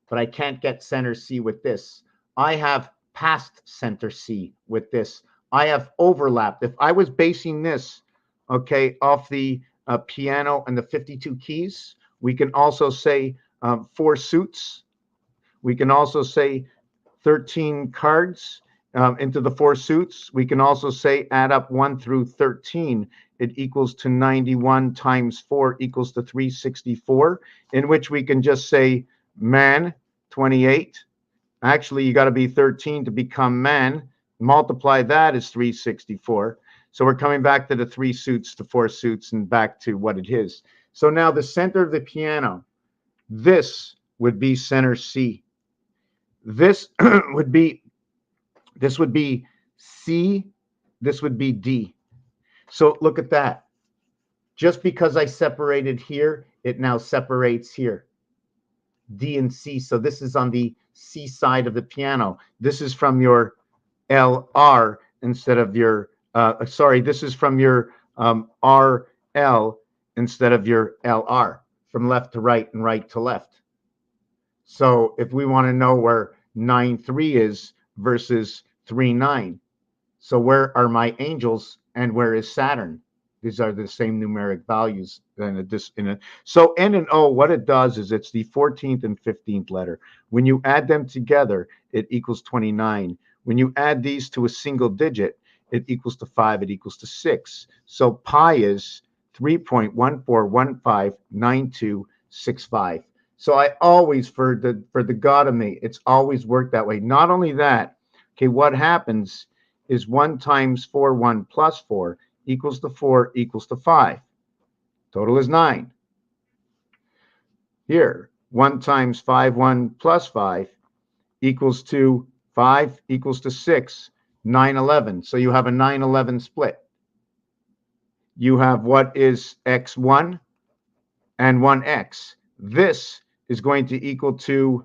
but I can't get center C with this. I have past center C with this. I have overlapped. If I was basing this, okay, off the piano and the 52 keys, we can also say 4 suits. We can also say 13 cards into the 4 suits. We can also say add up 1 through 13. It equals to 91 times 4 equals to 364, in which we can just say man, 28. Actually, you got to be 13 to become man. Multiply that is 364. So we're coming back to the 3 suits, the 4 suits, and back to what it is. So now the center of the piano, this would be center C. This would be C, this would be D. So look at that. Just because I separated here, it now separates here. D and C. So this is on the C side of the piano. This is from your LR instead of your, this is from your RL instead of your LR, from left to right and right to left. So if we want to know where 9-3 is versus 3-9, so where are my angels and where is Saturn? These are the same numeric values. So N and O, what it does is it's the 14th and 15th letter. When you add them together, it equals 29. When you add these to a single digit, it equals to 5, it equals to 6. So pi is 3.14159265. So I always, for the God of me, it's always worked that way. Not only that, okay, what happens is 1 times 4, 1 plus 4 equals to 4 equals to 5. Total is 9. Here, 1 times 5, 1 plus 5 equals to 5 equals to 6, 9, 11. So you have a 9, 11 split. You have what is x1 and 1x. This is going to equal to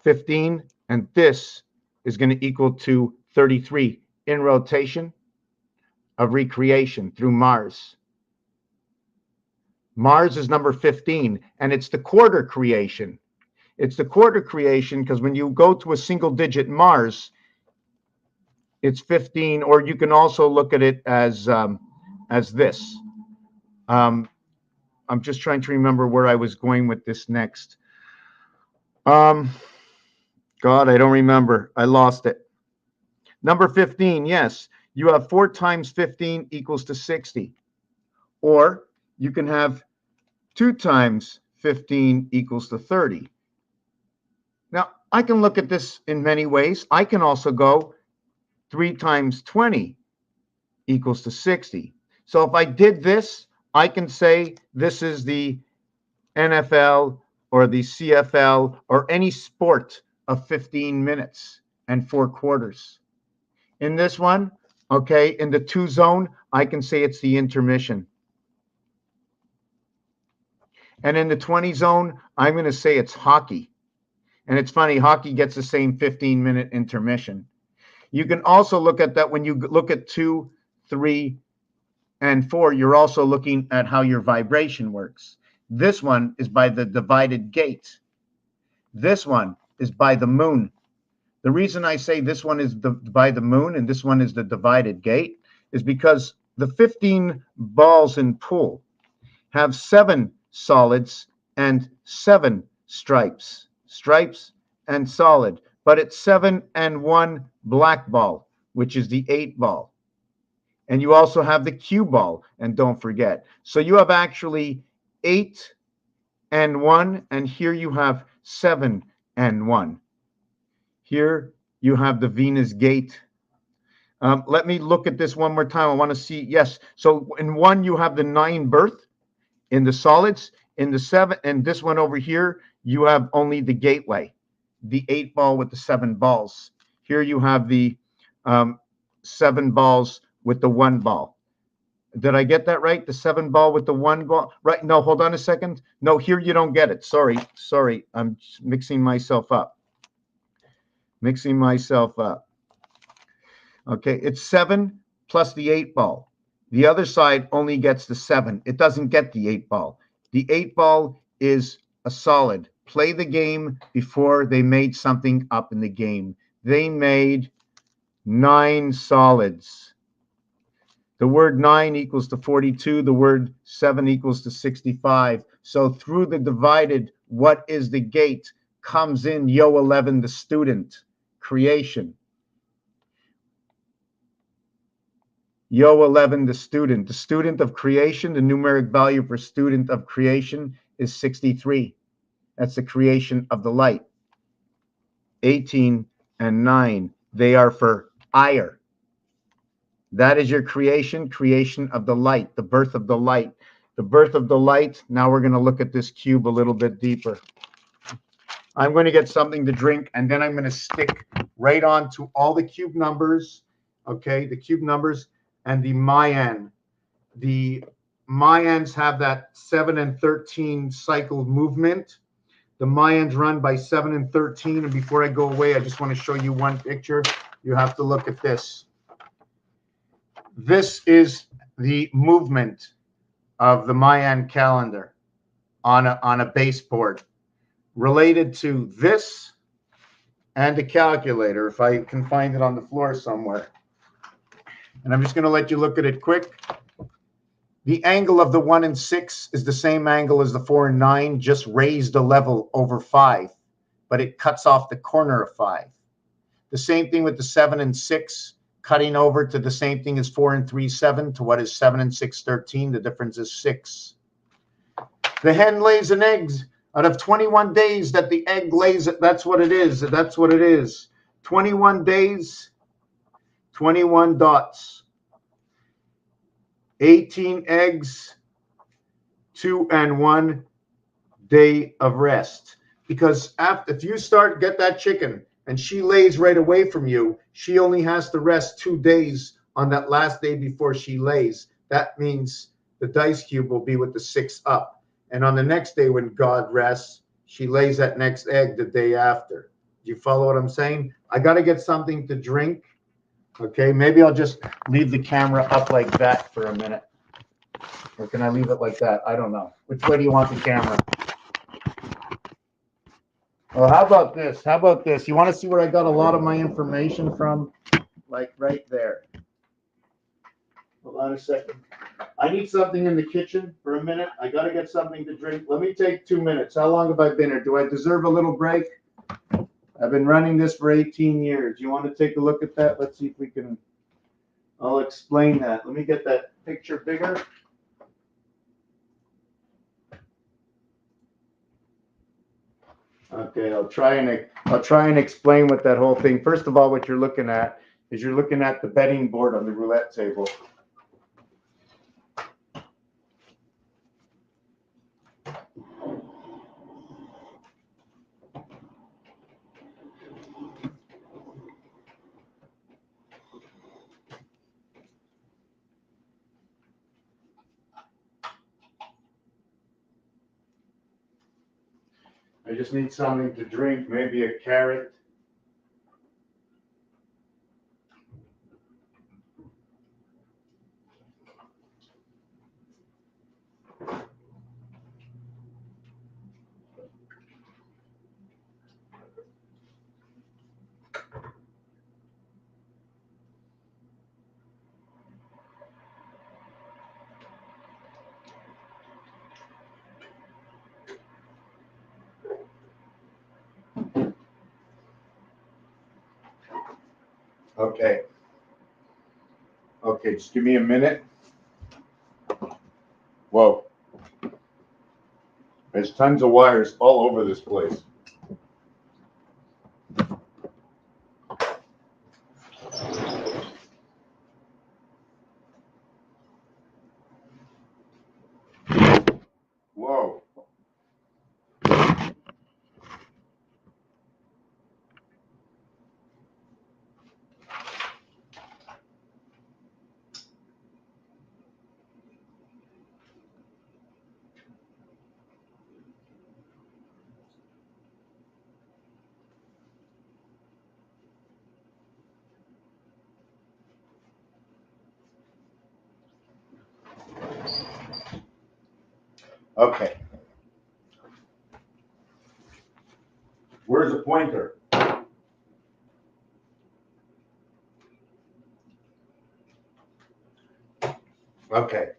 15, and this is going to equal to 33 in rotation of recreation through Mars. Mars is number 15, and it's the quarter creation. It's the quarter creation because when you go to a single digit Mars, it's 15, or you can also look at it as this. I'm just trying to remember where I was going with this next. God, I don't remember. I lost it. Number 15, yes. You have 4 times 15 equals to 60. Or you can have 2 times 15 equals to 30. Now, I can look at this in many ways. I can also go 3 times 20 equals to 60. So if I did this, I can say this is the NFL or the CFL or any sport of 15 minutes and 4 quarters. In this one, okay, in the 2 zone, I can say it's the intermission. And in the 20 zone, I'm going to say it's hockey. And it's funny, hockey gets the same 15-minute intermission. You can also look at that when you look at 2, 3, and 4, you're also looking at how your vibration works. This one is by the divided gate. This one is by the moon. The reason I say this one is by the moon and this one is the divided gate is because the 15 balls in pool have 7 solids and 7 stripes, and solid, but it's 7 and 1 black ball, which is the 8 ball. And you also have the cue ball, and don't forget. So you have actually 8 and 1, and here you have 7 and 1. Here you have the Venus gate. Let me look at this one more time. I want to see, yes. So in 1, you have the 9 birth in the solids. In the 7, and this one over here, you have only the gateway, the 8 ball with the 7 balls. Here you have the 7 balls with the 1 ball. Did I get that right? The 7 ball with the 1 ball? Right. No, hold on a second. No, here you don't get it. Sorry. I'm mixing myself up. Okay, it's 7 plus the 8 ball. The other side only gets the 7. It doesn't get the 8 ball. The 8 ball is a solid. Play the game before they made something up in the game. They made 9 solids. The word 9 equals to 42. The word 7 equals to 65. So through the divided, what is the gate, comes in Yo 11, the student, creation. Yo 11, the student of creation, the numeric value for student of creation is 63. That's the creation of the light. 18 and 9, they are for ire. That is your creation of the light, the birth of the light. The birth of the light. Now we're going to look at this cube a little bit deeper. I'm going to get something to drink, and then I'm going to stick right on to all the cube numbers, okay, the cube numbers, and the Mayan. The Mayans have that 7 and 13 cycle movement. The Mayans run by 7 and 13. And before I go away, I just want to show you one picture. You have to look at this. This is the movement of the Mayan calendar on a baseboard, related to this and a calculator, if I can find it on the floor somewhere. And I'm just going to let you look at it quick. The angle of the 1 and 6 is the same angle as the 4 and 9, just raised a level over 5, but it cuts off the corner of 5. The same thing with the 7 and 6, cutting over to the same thing as 4 and 3, 7, to what is 7 and 6, 13. The difference is 6. The hen lays an egg. Out of 21 days that the egg lays, that's what it is. That's what it is. 21 days, 21 dots. 18 eggs, 2 and 1 day of rest. Because if you get that chicken and she lays right away from you, she only has to rest 2 days on that last day before she lays. That means the dice cube will be with the 6 up. And on the next day when God rests, she lays that next egg the day after. Do you follow what I'm saying? I got to get something to drink. Okay, maybe I'll just leave the camera up like that for a minute. Or can I leave it like that? I don't know. Which way do you want the camera? Well, how about this? How about this? You want to see where I got a lot of my information from? Like right there. Hold on a second. I need something in the kitchen for a minute. I got to get something to drink. Let me take 2 minutes. How long have I been here? Do I deserve a little break? I've been running this for 18 years. You want to take a look at that? Let's see if we can. I'll explain that. Let me get that picture bigger. Okay, I'll try and explain what that whole thing. First of all, what you're looking at is you're looking at the betting board on the roulette table. I just need something to drink, maybe a carrot. Okay. Okay, just give me a minute. Whoa. There's tons of wires all over this place. Whoa. Okay. Where's the pointer? Okay.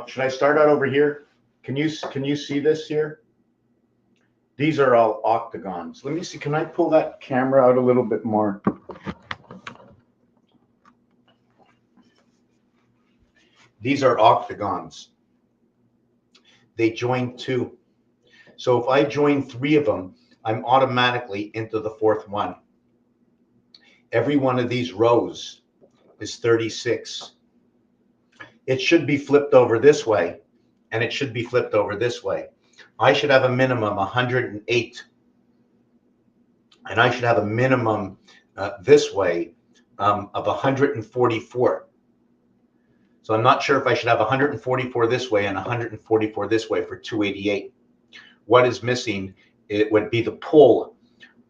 Should I start out over here? Can you see this here? These are all octagons. Let me see. Can I pull that camera out a little bit more? These are octagons. They join two. So if I join three of them, I'm automatically into the fourth one. Every one of these rows is 36. It should be flipped over this way, and it should be flipped over this way. I should have a minimum 108, and I should have a minimum this way of 144. So I'm not sure if I should have 144 this way and 144 this way for 288. What is missing? It would be the pole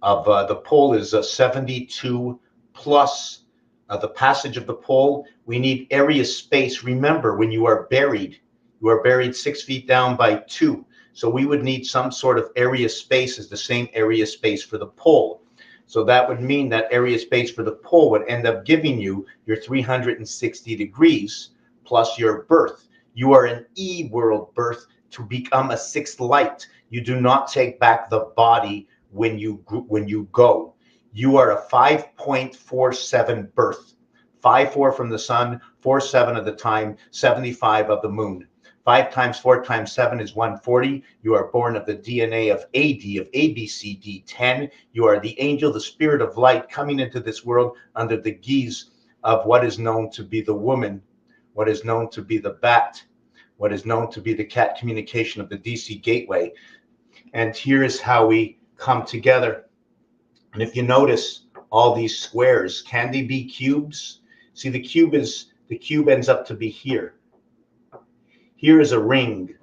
of the pole is 72 plus the passage of the pole. We need area space. Remember, when you are buried 6 feet down by 2. So we would need some sort of area space as the same area space for the pole. So that would mean that area space for the pole would end up giving you your 360 degrees plus your birth. You are an E-world birth to become a sixth light. You do not take back the body when you go. You are a 5.47 birth. 5.4 from the sun, 4.7 of the time, 75 of the moon. 5 times 4 times 7 is 140. You are born of the DNA of AD, of ABCD 10. You are the angel, the spirit of light coming into this world under the guise of what is known to be the woman, what is known to be the bat, what is known to be the cat communication of the DC gateway. And here is how we come together. And if you notice all these squares, can they be cubes? See, the cube ends up to be here. Here is a ring.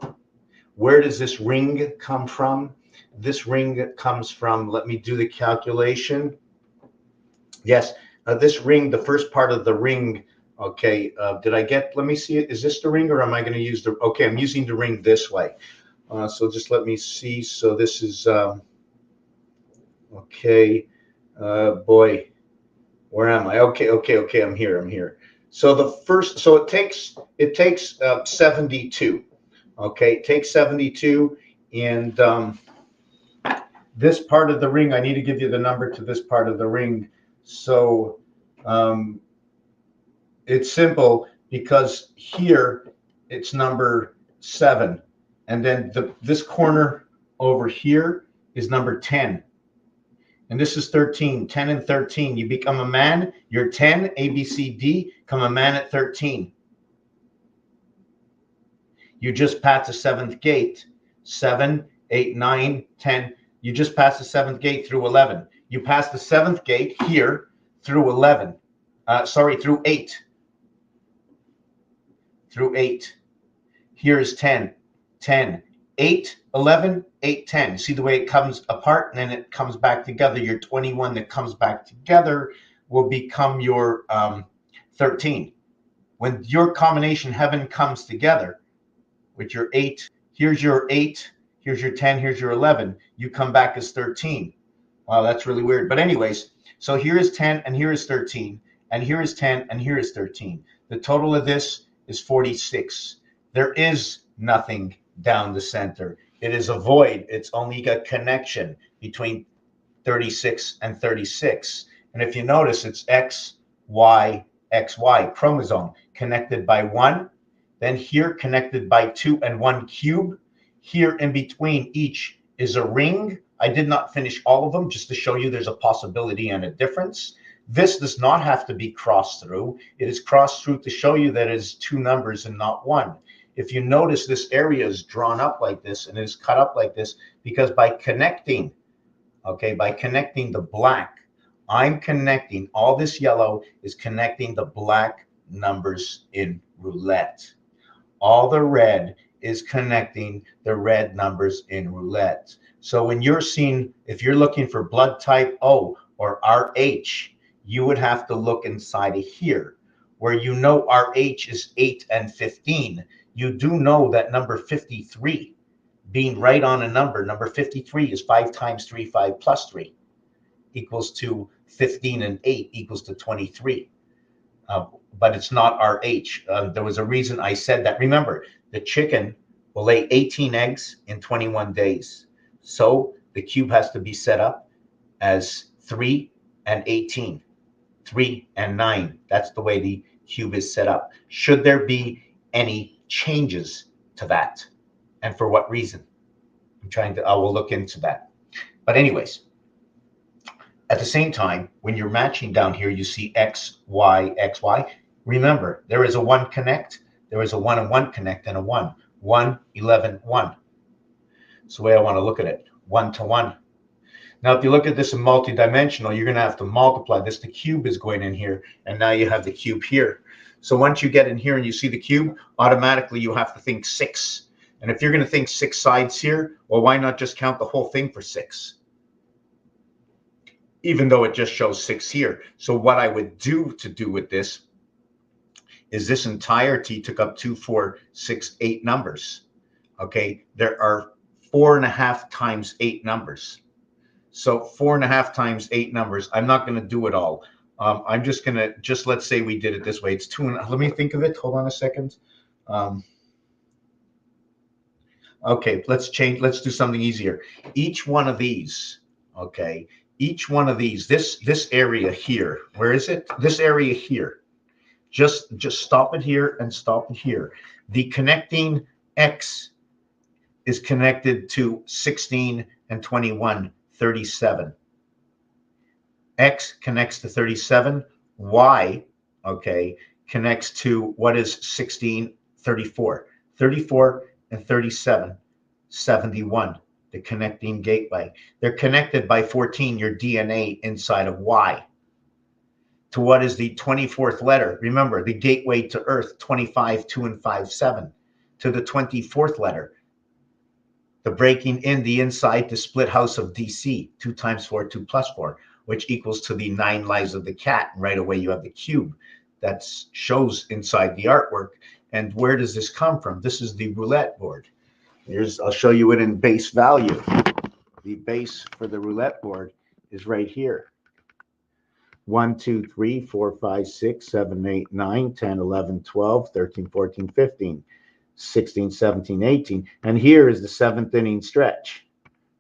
Where does this ring come from? This ring comes from, let me do the calculation. Yes, this ring, the first part of the ring, okay, let me see it. Is this the ring or am I going to use okay, I'm using the ring this way. So just let me see. So this is, okay, boy, where am I? Okay, I'm here. So the first, so it takes 72. Okay, it takes 72, and this part of the ring, I need to give you the number to this part of the ring. So it's simple because here it's number 7, and then this corner over here is number 10. And this is 13, 10 and 13. You become a man, you're 10, A, B, C, D, become a man at 13. You just passed the 7th gate, 7, 8, 9, 10. You just passed the 7th gate through 11. You passed the 7th gate here through 11. Through 8. Through 8. Here is 10, 10, 8, 11, 8, 10. See the way it comes apart and then it comes back together. Your 21 that comes back together will become your 13. When your combination heaven comes together with your 8, here's your 8, here's your 10, here's your 11, you come back as 13. Wow, that's really weird. But anyways, so here is 10 and here is 13, and here is 10 and here is 13. The total of this is 46. There is nothing down the center. It is a void. It's only a connection between 36, and 36. And if you notice, it's X, Y, XY, chromosome, connected by 1, then here connected by 2 and 1 cube. Here in between each is a ring. I did not finish all of them just to show you there's a possibility and a difference. This does not have to be crossed through. It is crossed through to show you that it is 2 numbers and not 1. If you notice, this area is drawn up like this and it is cut up like this because by connecting, okay, by connecting the black, I'm connecting, all this yellow is connecting the black numbers in roulette. All the red is connecting the red numbers in roulette. So when you're seeing, if you're looking for blood type O or RH, you would have to look inside of here where you know RH is 8 and 15. You do know that number 53 being right on a number, number 53 is 5 times 3, 5 plus 3 equals to 15 and 8 equals to 23. But it's not RH. There was a reason I said that. Remember, the chicken will lay 18 eggs in 21 days. So the cube has to be set up as 3 and 18, 3 and 9. That's the way the cube is set up. Should there be any changes to that? And for what reason? I will look into that. But anyways, at the same time, when you're matching down here, you see X, Y, X, Y. Remember, there is a 1 connect, there is a 1 and 1 connect, and a 1. 1, 11, 1. That's the way I want to look at it, 1 to 1. Now, if you look at this in multidimensional, you're going to have to multiply this. The cube is going in here, and now you have the cube here. So once you get in here and you see the cube, automatically you have to think 6. And if you're going to think 6 sides here, well, why not just count the whole thing for 6? Even though it just shows 6 here. So what I would do with this is this entirety took up 2, 4, 6, 8 numbers. Okay, there are 4.5 times 8 numbers. So 4.5 times 8 numbers. I'm not going to do it all. I'm just going to, let's say we did it this way. It's 2. Let me think of it. Hold on a second. Okay, let's do something easier. Each one of these, okay, each one of these, this area here, where is it? This area here. Just stop it here and stop it here. The connecting X is connected to 16 and 21, 37. X connects to 37. Y, okay, connects to what is 16, 34. 34 and 37, 71, the connecting gateway. They're connected by 14, your DNA inside of Y. To what is the 24th letter? Remember, the gateway to Earth, 25, 2, and 5, 7. To the 24th letter, the breaking in the inside the split house of DC, 2 times 4, 2 plus 4, which equals to the 9 lives of the cat. And right away, you have the cube that shows inside the artwork. And where does this come from? This is the roulette board. I'll show you it in base value. The base for the roulette board is right here. 1, 2, 3, 4, 5, 6, 7, 8, 9, 10, 11, 12, 13, 14, 15, 16, 17, 18. And here is the 7th inning stretch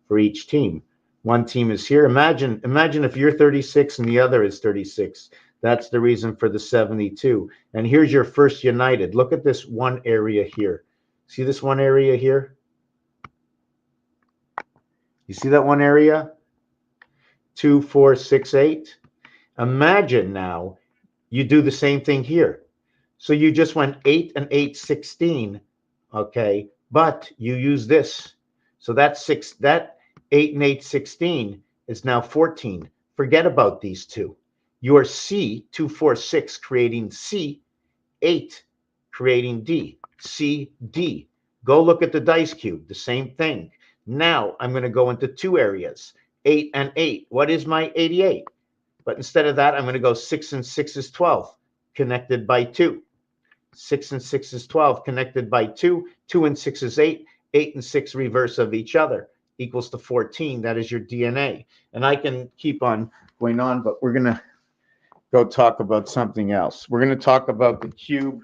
for each team. One team is here. Imagine if you're 36 and the other is 36. That's the reason for the 72. And here's your first united. Look at this one area here. See this one area here? You see that one area? 2, 4, 6, 8. Imagine now you do the same thing here. So you just went 8 and 8, 16. Okay, but you use this. So that 8 and 8, 16 is now 14. Forget about these two. Your C, 2, 4, 6, creating C, 8, creating D, C, D. Go look at the dice cube, the same thing. Now I'm going to go into 2 areas, 8 and 8. What is my 88? But instead of that, I'm going to go 6 and 6 is 12, connected by 2. 6 and 6 is 12, connected by 2. 2 and 6 is 8. 8 and 6 reverse of each other, equals to 14. That is your DNA. And I can keep on going on, but we're going to go talk about something else. We're going to talk about the cube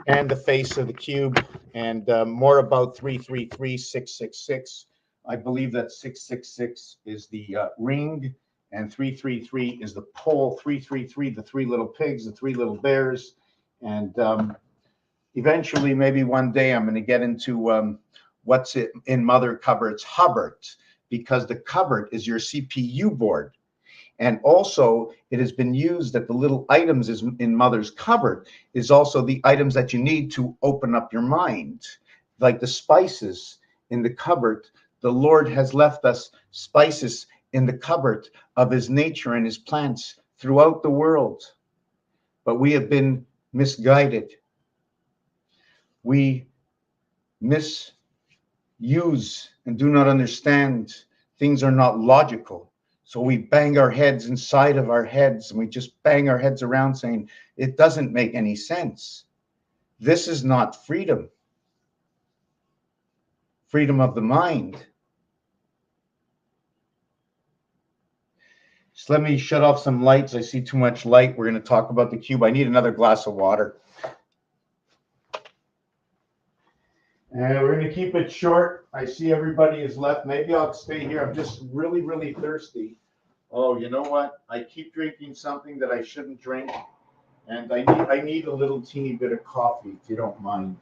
and the face of the cube and more about 333, 666. I believe that 666 is the ring, and 333 is the pole. 333, the three little pigs, the three little bears, and eventually, maybe one day, I'm going to get into what's in Mother Cupboard's Hubbard, because the cupboard is your CPU board. And also, it has been used that the little items is in Mother's cupboard is also the items that you need to open up your mind. Like the spices in the cupboard, the Lord has left us spices in the cupboard of his nature and his plants throughout the world. But we have been misguided. We misuse and do not understand. Things are not logical. So we bang our heads inside of our heads, and we just bang our heads around saying, it doesn't make any sense. This is not freedom. Freedom of the mind. Just let me shut off some lights. I see too much light. We're going to talk about the cube. I need another glass of water. And we're going to keep it short. I see everybody is left. Maybe I'll stay here. I'm just really, really thirsty. Oh, you know what? I keep drinking something that I shouldn't drink. And I need a little teeny bit of coffee, if you don't mind.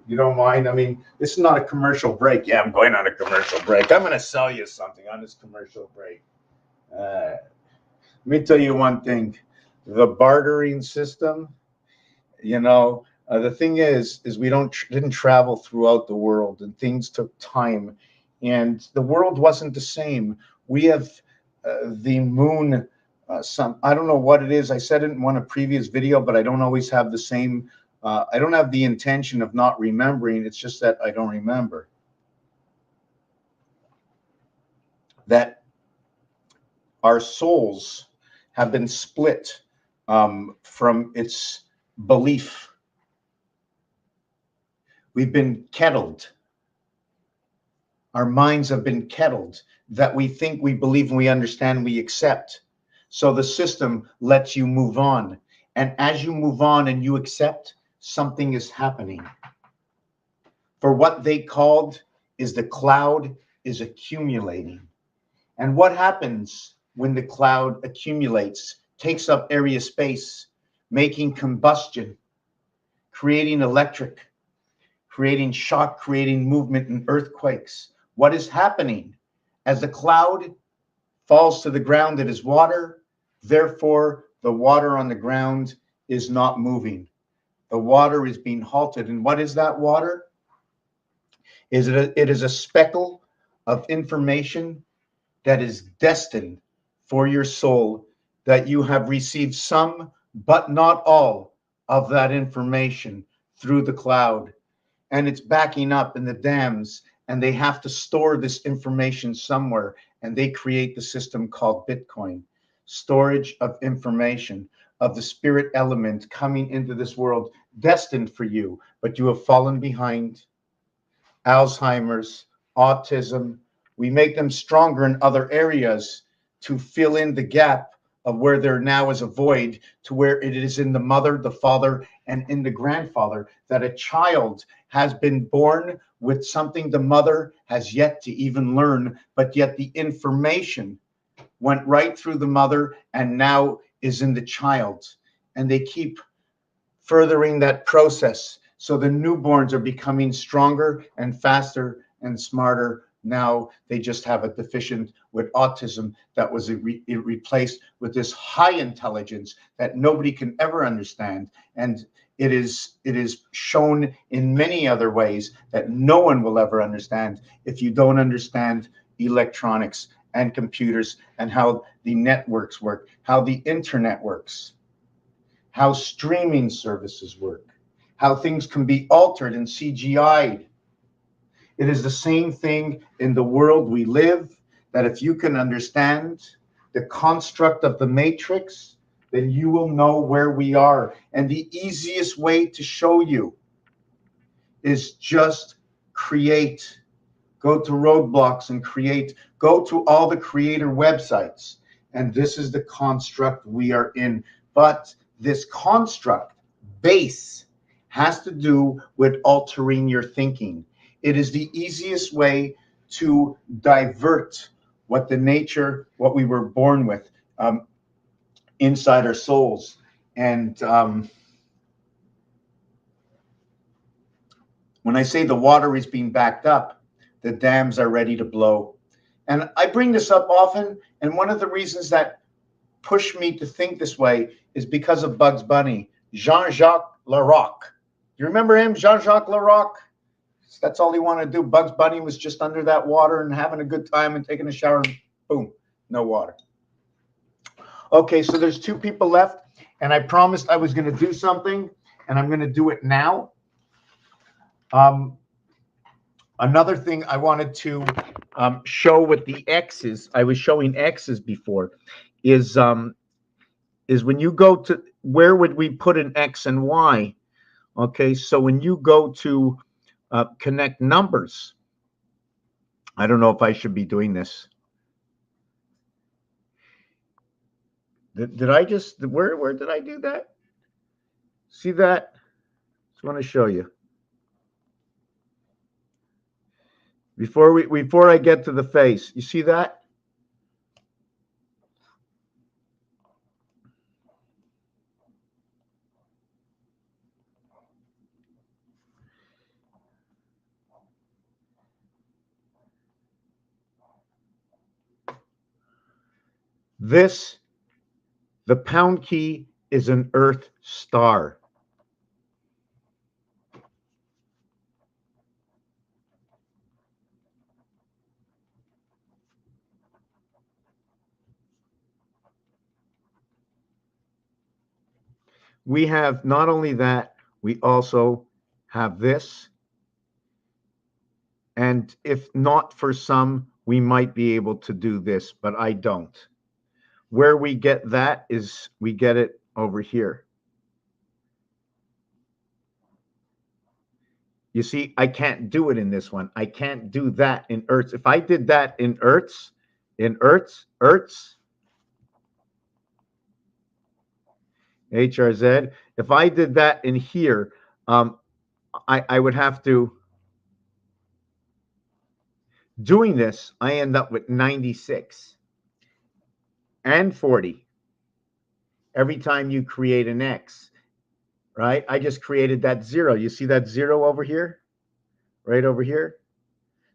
You don't mind? I mean, this is not a commercial break. Yeah, I'm going on a commercial break. I'm going to sell you something on this commercial break. Let me tell you one thing. The bartering system, you know, the thing is we didn't travel throughout the world, and things took time, and the world wasn't the same. We have the moon. I don't know what it is. I said it in one previous video, but I don't always have the same. I don't have the intention of not remembering. It's just that I don't remember. That our souls have been split from its belief. We've been kettled. Our minds have been kettled, that we think, we believe, and we understand, we accept. So the system lets you move on. And as you move on and you accept, something is happening. For what they called is the cloud is accumulating. And what happens when the cloud accumulates, takes up area space, making combustion, creating electric, creating shock, creating movement and earthquakes? What is happening? As the cloud falls to the ground, it is water. Therefore, the water on the ground is not moving. The water is being halted. And what is that water? It is a speckle of information that is destined for your soul, that you have received some, but not all of that information through the cloud. And it's backing up in the dams, and they have to store this information somewhere, and they create the system called Bitcoin. Storage of information, of the spirit element coming into this world, destined for you, but you have fallen behind. Alzheimer's, autism, we make them stronger in other areas to fill in the gap of where there now is a void, to where it is in the mother, the father, and in the grandfather, that a child has been born with something the mother has yet to even learn, but yet the information went right through the mother and now is in the child. And they keep furthering that process. So the newborns are becoming stronger and faster and smarter. Now they just have a deficient with autism that was replaced with this high intelligence that nobody can ever understand. And it is shown in many other ways that no one will ever understand if you don't understand electronics and computers and how the networks work, how the internet works, how streaming services work, how things can be altered and CGI'd. It is the same thing in the world we live, that if you can understand the construct of the matrix, then you will know where we are. And the easiest way to show you is just create. Go to Roadblocks and create. Go to all the creator websites. And this is the construct we are in. But this construct base has to do with altering your thinking. It is the easiest way to divert what we were born with inside our souls. And when I say the water is being backed up, the dams are ready to blow. And I bring this up often, and one of the reasons that push me to think this way is because of Bugs Bunny, Jean-Jacques Leroc. You remember him, Jean-Jacques Leroc? That's all he wanted to do. Bugs Bunny was just under that water and having a good time and taking a shower, and boom, no water. Okay, so there's 2 people left, and I promised I was going to do something, and I'm going to do it now. Another thing I wanted to show with the X's, I was showing X's before, is when you go to, where would we put an X and Y? Okay, so when you go to connect numbers, I don't know if I should be doing this. Did I just, where did I do that? See that? Just want to show you. Before I get to the face, you see that? This, the pound key, is an Earth star. We have not only that, we also have this. And if not for some, we might be able to do this, but I don't. Where we get that is we get it over here. You see, I can't do it in this one. I can't do that in Earths. If I did that in Earths, HRZ, if I did that in here, I would have to, doing this, I end up with 96 and 40 every time you create an X, right? I just created that 0. You see that 0 over here? Right over here?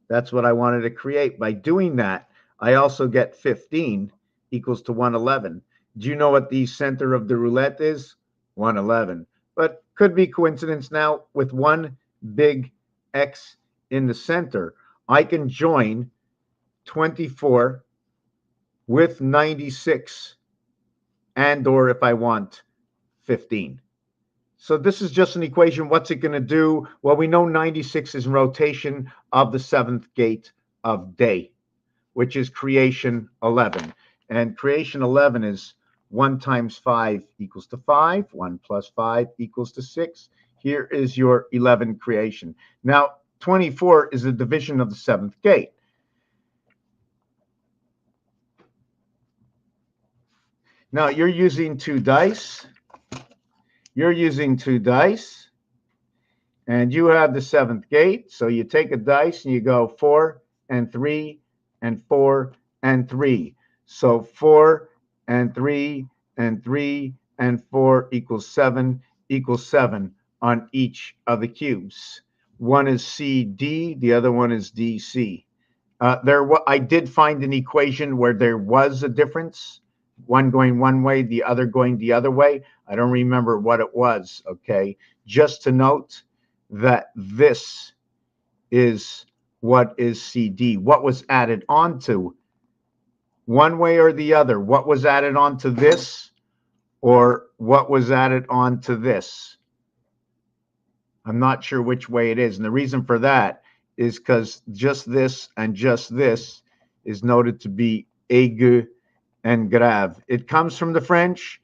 That's what I wanted to create. By doing that, I also get 15 equals to 111. Do you know what the center of the roulette is? 111. But could be coincidence now with one big X in the center. I can join 24 with 96 and or if I want 15. So this is just an equation. What's it going to do? Well, we know 96 is rotation of the 7th gate of day, which is creation 11. And creation 11 is 1 times 5 equals to 5. 1 plus 5 equals to 6. Here is your 11 creation. Now, 24 is a division of the 7th gate. Now, you're using 2 dice. You're using 2 dice. And you have the 7th gate. So you take a dice and you go 4 and 3 and 4 and 3. So 4 and 3 and 3 and 4 equals 7 on each of the cubes. One is CD, the other one is DC. I did find an equation where there was a difference, one going one way, the other going the other way. I don't remember what it was, okay? Just to note that this is what is CD. What was added onto one way or the other? What was added onto this or what was added onto this? I'm not sure which way it is. And the reason for that is because just this and just this is noted to be aigu and grave. It comes from the French.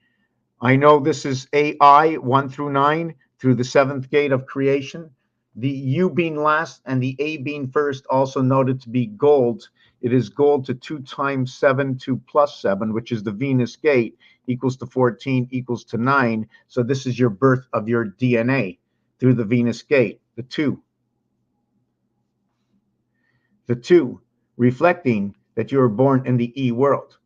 I know this is AI 1 through 9 through the 7th gate of creation. The U being last and the A being first, also noted to be gold. It is gold to 2 times 7 to plus 7, which is the Venus gate, equals to 14, equals to 9. So this is your birth of your DNA through the Venus gate, the 2. the 2, reflecting that you were born in the E world.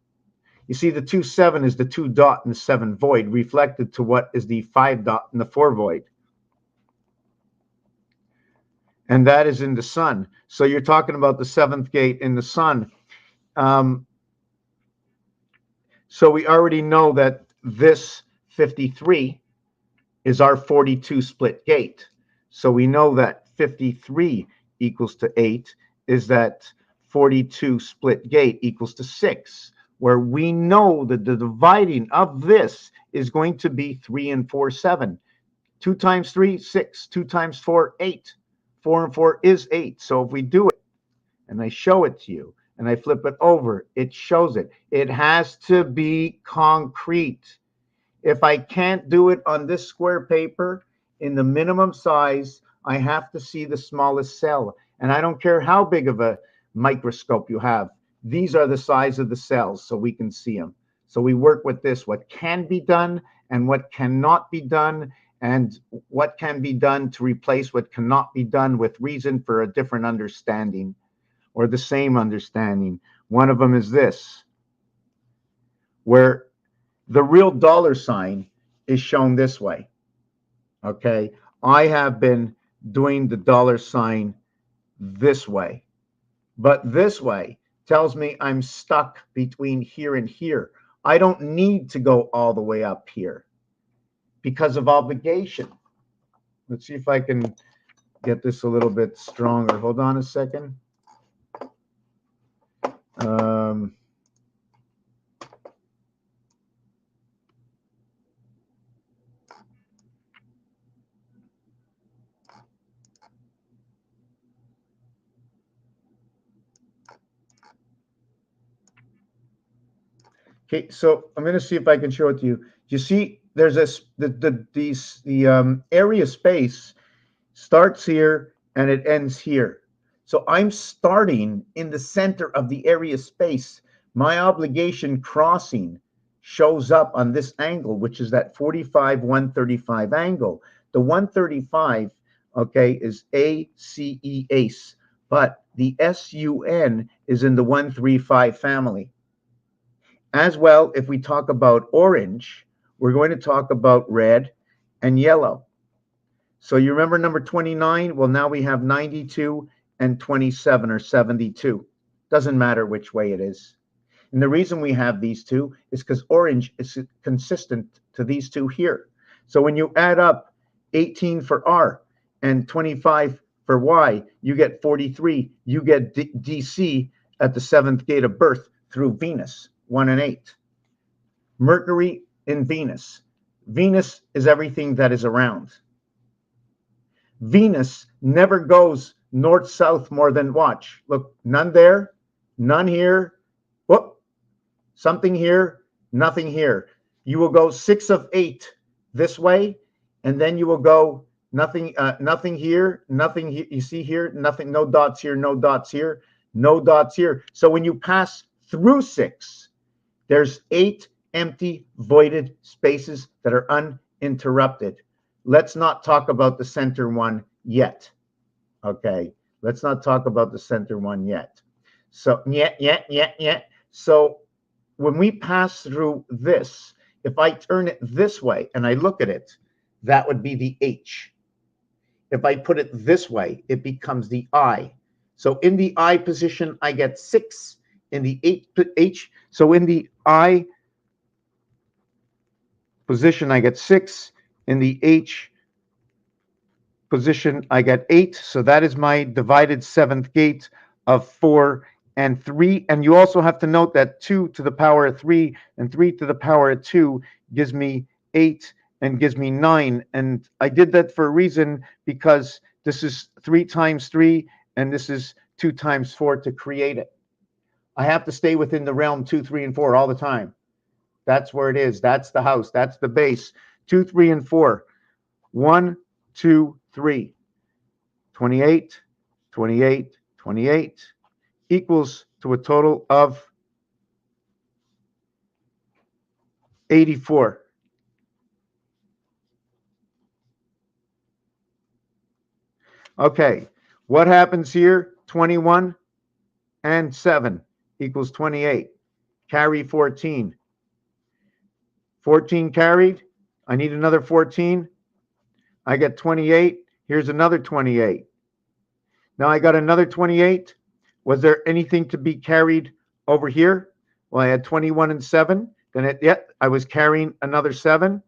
You see, the 2, 7 is the 2 dot and the 7 void, reflected to what is the 5 dot and the 4 void. And that is in the sun. So you're talking about the 7th gate in the sun. So we already know that this 53 is our 42 split gate. So we know that 53 equals to 8 is that 42 split gate equals to 6, where we know that the dividing of this is going to be 3 and 4, 7. 2 times 3, 6. 2 times 4, 8. 4 and 4 is 8. So if we do it, and I show it to you, and I flip it over, it shows it. It has to be concrete. If I can't do it on this square paper in the minimum size, I have to see the smallest cell. And I don't care how big of a microscope you have. These are the size of the cells so we can see them. So we work with this, what can be done and what cannot be done, and what can be done to replace what cannot be done with reason for a different understanding or the same understanding. One of them is this, where the real dollar sign is shown this way. Okay, I have been doing the dollar sign this way, but this way tells me I'm stuck between here and here. I don't need to go all the way up here because of obligation. Let's see if I can get this a little bit stronger. Hold on a second. Okay, so I'm going to see if I can show it to you. You see, there's the area space starts here and it ends here. So I'm starting in the center of the area space. My obligation crossing shows up on this angle, which is that 45-135 angle. The 135, okay, is ACE ace, but the SUN is in the 135 family. As well, if we talk about orange, we're going to talk about red and yellow. So you remember number 29? Well, now we have 92 and 27 or 72. Doesn't matter which way it is. And the reason we have these two is because orange is consistent to these two here. So when you add up 18 for R and 25 for Y, you get 43. You get DC at the 7th gate of birth through Venus, 1 and 8. Mercury in Venus. Venus is everything that is around. Venus never goes north-south more than, watch, look, none there, none here, whoop, something here, nothing here. You will go 6 of 8 this way, and then you will go nothing, nothing here, nothing here. You see here, nothing, no dots here, no dots here, no dots here. So when you pass through 6, there's 8 empty voided spaces that are uninterrupted. Let's not talk about the center one yet. Okay, let's not talk about the center one yet. So, So when we pass through this, if I turn it this way and I look at it, that would be the H. If I put it this way, it becomes the I. So in the I position, I get 6. In the H, so in the I position, I get 6. In the H position, I get 8. So that is my divided 7th gate of 4 and 3. And you also have to note that 2 to the power of 3 and 3 to the power of 2 gives me 8 and gives me 9. And I did that for a reason, because this is 3 times 3 and this is 2 times 4 to create it. I have to stay within the realm 2, 3, and 4 all the time. That's where it is. That's the house. That's the base. 2, 3, and 4. 1, 2, 3. 28, 28, 28 equals to a total of 84. Okay, what happens here? 21. and 7 equals 28. Carry 14. 14 carried. I need another 14. I get 28. Here's another 28. Now I got another 28. Was there anything to be carried over here? Well, I had 21 and 7. Then I was carrying another 7.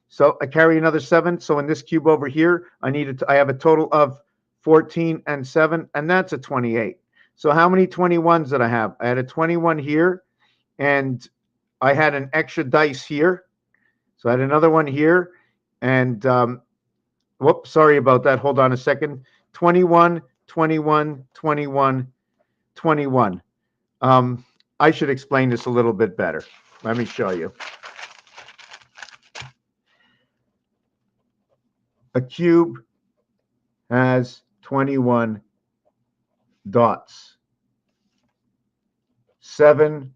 So I carry another 7. So in this cube over here, I have a total of 14 and 7, and that's a 28. So how many 21s did I have? I had a 21 here, and I had an extra dice here. So I had another one here, and whoops, sorry about that. Hold on a second. 21, 21, 21, 21. I should explain this a little bit better. Let me show you. A cube has 21 dots. 7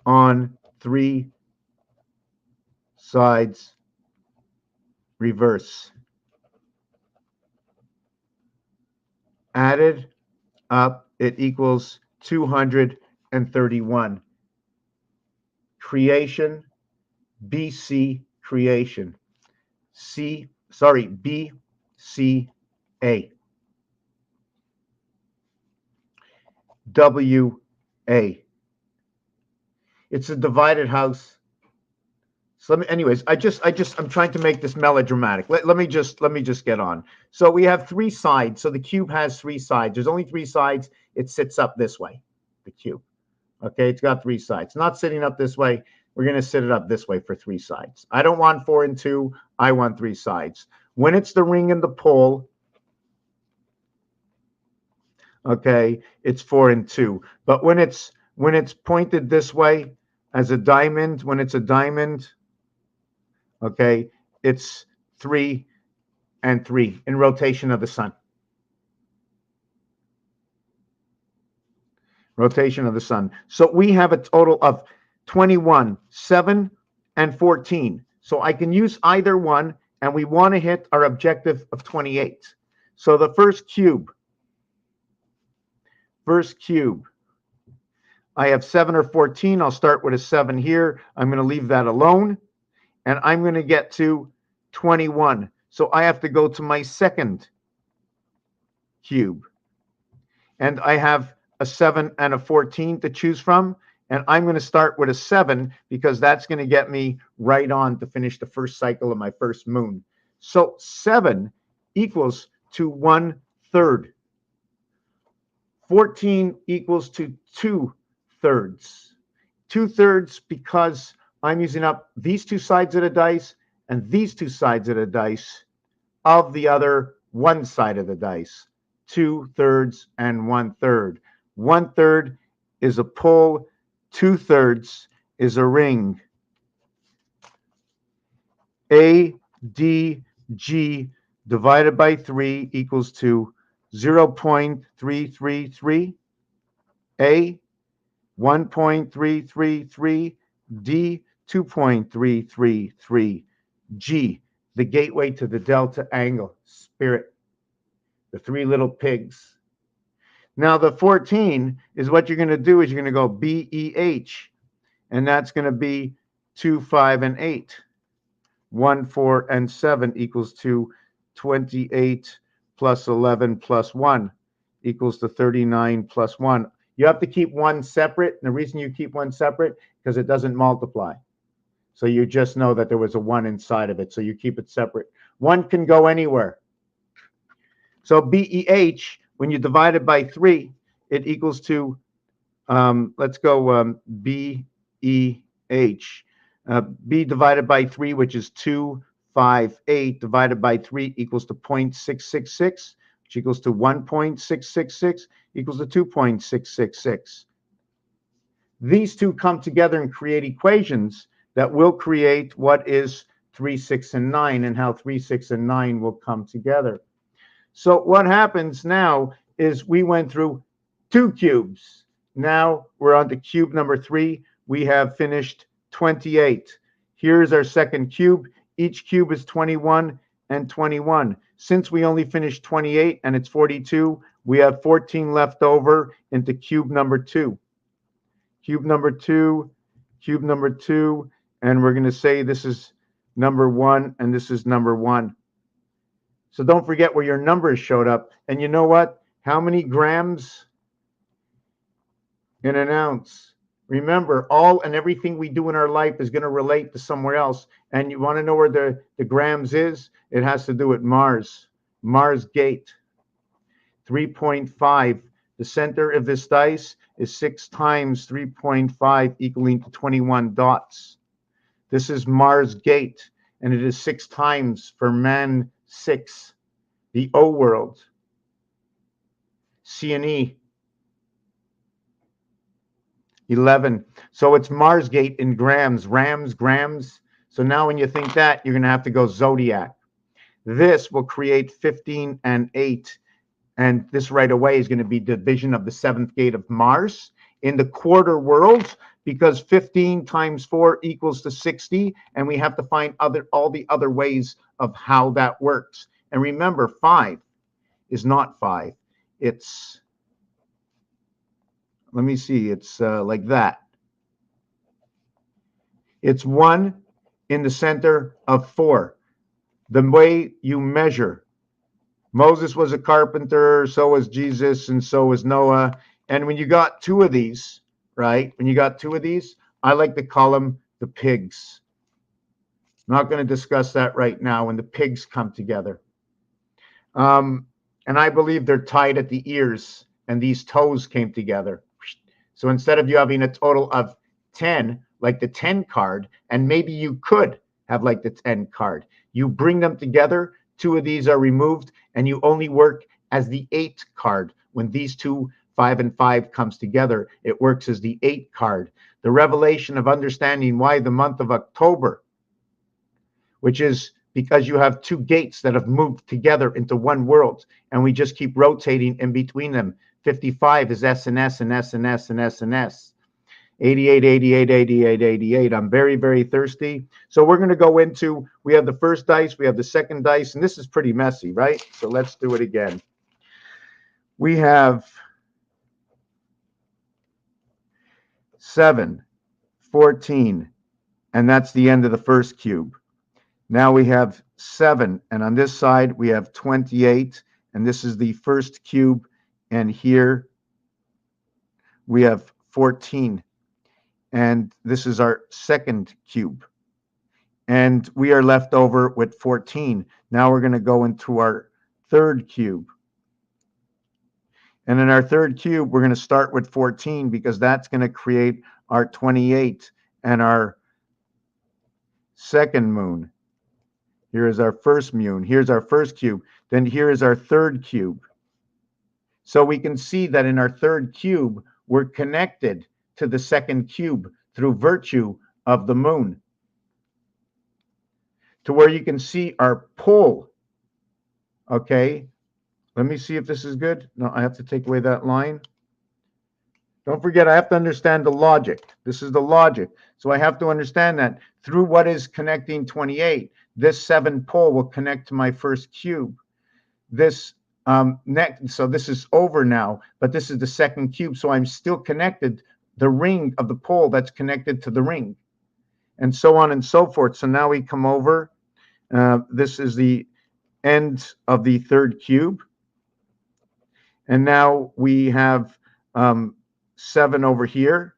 on 3 sides reverse. Added up, it equals 231. Creation, BC creation. BCA. WA. It's a divided house. So I'm trying to make this melodramatic. Let me just get on. So we have 3 sides. So the cube has 3 sides. There's only 3 sides. It sits up this way, the cube. Okay, it's got 3 sides. Not sitting up this way. We're going to sit it up this way for 3 sides. I don't want 4 and 2. I want 3 sides. When it's the ring and the pole, okay, it's 4 and 2. But when it's pointed this way as a diamond, when it's a diamond, okay, it's 3 and 3 in rotation of the sun. Rotation of the sun. So we have a total of 21, 7, and 14. So I can use either one, and we want to hit our objective of 28. So the first cube, I have 7 or 14. I'll start with a 7 here. I'm going to leave that alone, and I'm going to get to 21. So I have to go to my second cube, and I have a 7 and a 14 to choose from, and I'm going to start with a 7 because that's going to get me right on to finish the first cycle of my first moon. So 7 equals to 1/3. 14 equals to 2/3. 2/3 because I'm using up these 2 sides of the dice and these 2 sides of the dice of the other one side of the dice. 2/3 and 1/3. 1/3 is a pull. 2/3 is a ring. ADG divided by 3 equals to 0.333. A, 1.333. D, 2.333. G, the gateway to the delta angle, spirit, the 3 little pigs. Now the 14 is what you're going to do is you're going to go BEH, and that's going to be 2, 5, and 8. 1, 4, and 7 equals to 28 plus 11 plus 1 equals to 39 plus 1. You have to keep 1 separate. And the reason you keep 1 separate because it doesn't multiply. So you just know that there was a 1 inside of it. So you keep it separate. 1 can go anywhere. So BEH, when you divide it by 3, it equals to, let's go BEH. B divided by 3, which is 2, 5, 8, divided by 3 equals to 0.666, which equals to 1.666, equals to 2.666. These two come together and create equations that will create what is 3, 6, and 9, and how 3, 6, and 9 will come together. So what happens now is we went through 2 cubes. Now we're on to cube number 3. We have finished 28. Here's our second cube. Each cube is 21. and 21. Since we only finished 28 and it's 42, we have 14 left over into cube number 2. Cube number 2, cube number 2, and we're going to say this is number 1 and this is number 1. So don't forget where your numbers showed up. And you know what? How many grams in an ounce? Remember, all and everything we do in our life is going to relate to somewhere else. And you want to know where the grams is? It has to do with Mars. Mars gate. 3.5. The center of this dice is 6 times 3.5 equaling to 21 dots. This is Mars gate, and it is 6 times for man 6. The O world. C and E. 11. So it's Mars gate in grams, rams, grams. So now when you think that, you're going to have to go zodiac. This will create 15 and 8. And this right away is going to be division of the 7th gate of Mars in the quarter world, because 15 times 4 equals to 60. And we have to find all the other ways of how that works. And remember, 5 is not 5. It's, let me see, it's like that. It's 1 in the center of 4. The way you measure. Moses was a carpenter, so was Jesus, and so was Noah. And when you got 2 of these, right? When you got 2 of these, I like to call them the pigs. I'm not going to discuss that right now when the pigs come together. And I believe they're tied at the ears, and these toes came together. So instead of you having a total of 10, like the 10 card, and maybe you could have like the 10 card, you bring them together, 2 of these are removed, and you only work as the 8 card. When these 2, 5 and 5 comes together, it works as the 8 card. The revelation of understanding why the month of October, which is because you have 2 gates that have moved together into one world, and we just keep rotating in between them. 55 is S and S and S and S and S and S. 88, 88, 88, 88. I'm very, very thirsty. So we're going to go into, we have the first dice, we have the second dice, and this is pretty messy, right? So let's do it again. We have 7, 14, and that's the end of the first cube. Now we have 7, and on this side we have 28, and this is the first cube, and here we have 14, and this is our second cube, and we are left over with 14. Now we're going to go into our third cube, and in our third cube we're going to start with 14 because that's going to create our 28 and our second moon. Here is our first moon. Here's our first cube. Then here is our third cube. So we can see that in our third cube, we're connected to the second cube through virtue of the moon. To where you can see our pull. Okay. Let me see if this is good. No, I have to take away that line. Don't forget, I have to understand the logic. This is the logic. So I have to understand that through what is connecting 28, this 7 pole will connect to my first cube. This next, so this is over now, but this is the second cube. So I'm still connected, the ring of the pole that's connected to the ring, and so on and so forth. So now we come over. This is the end of the third cube. And now we have 7 over here.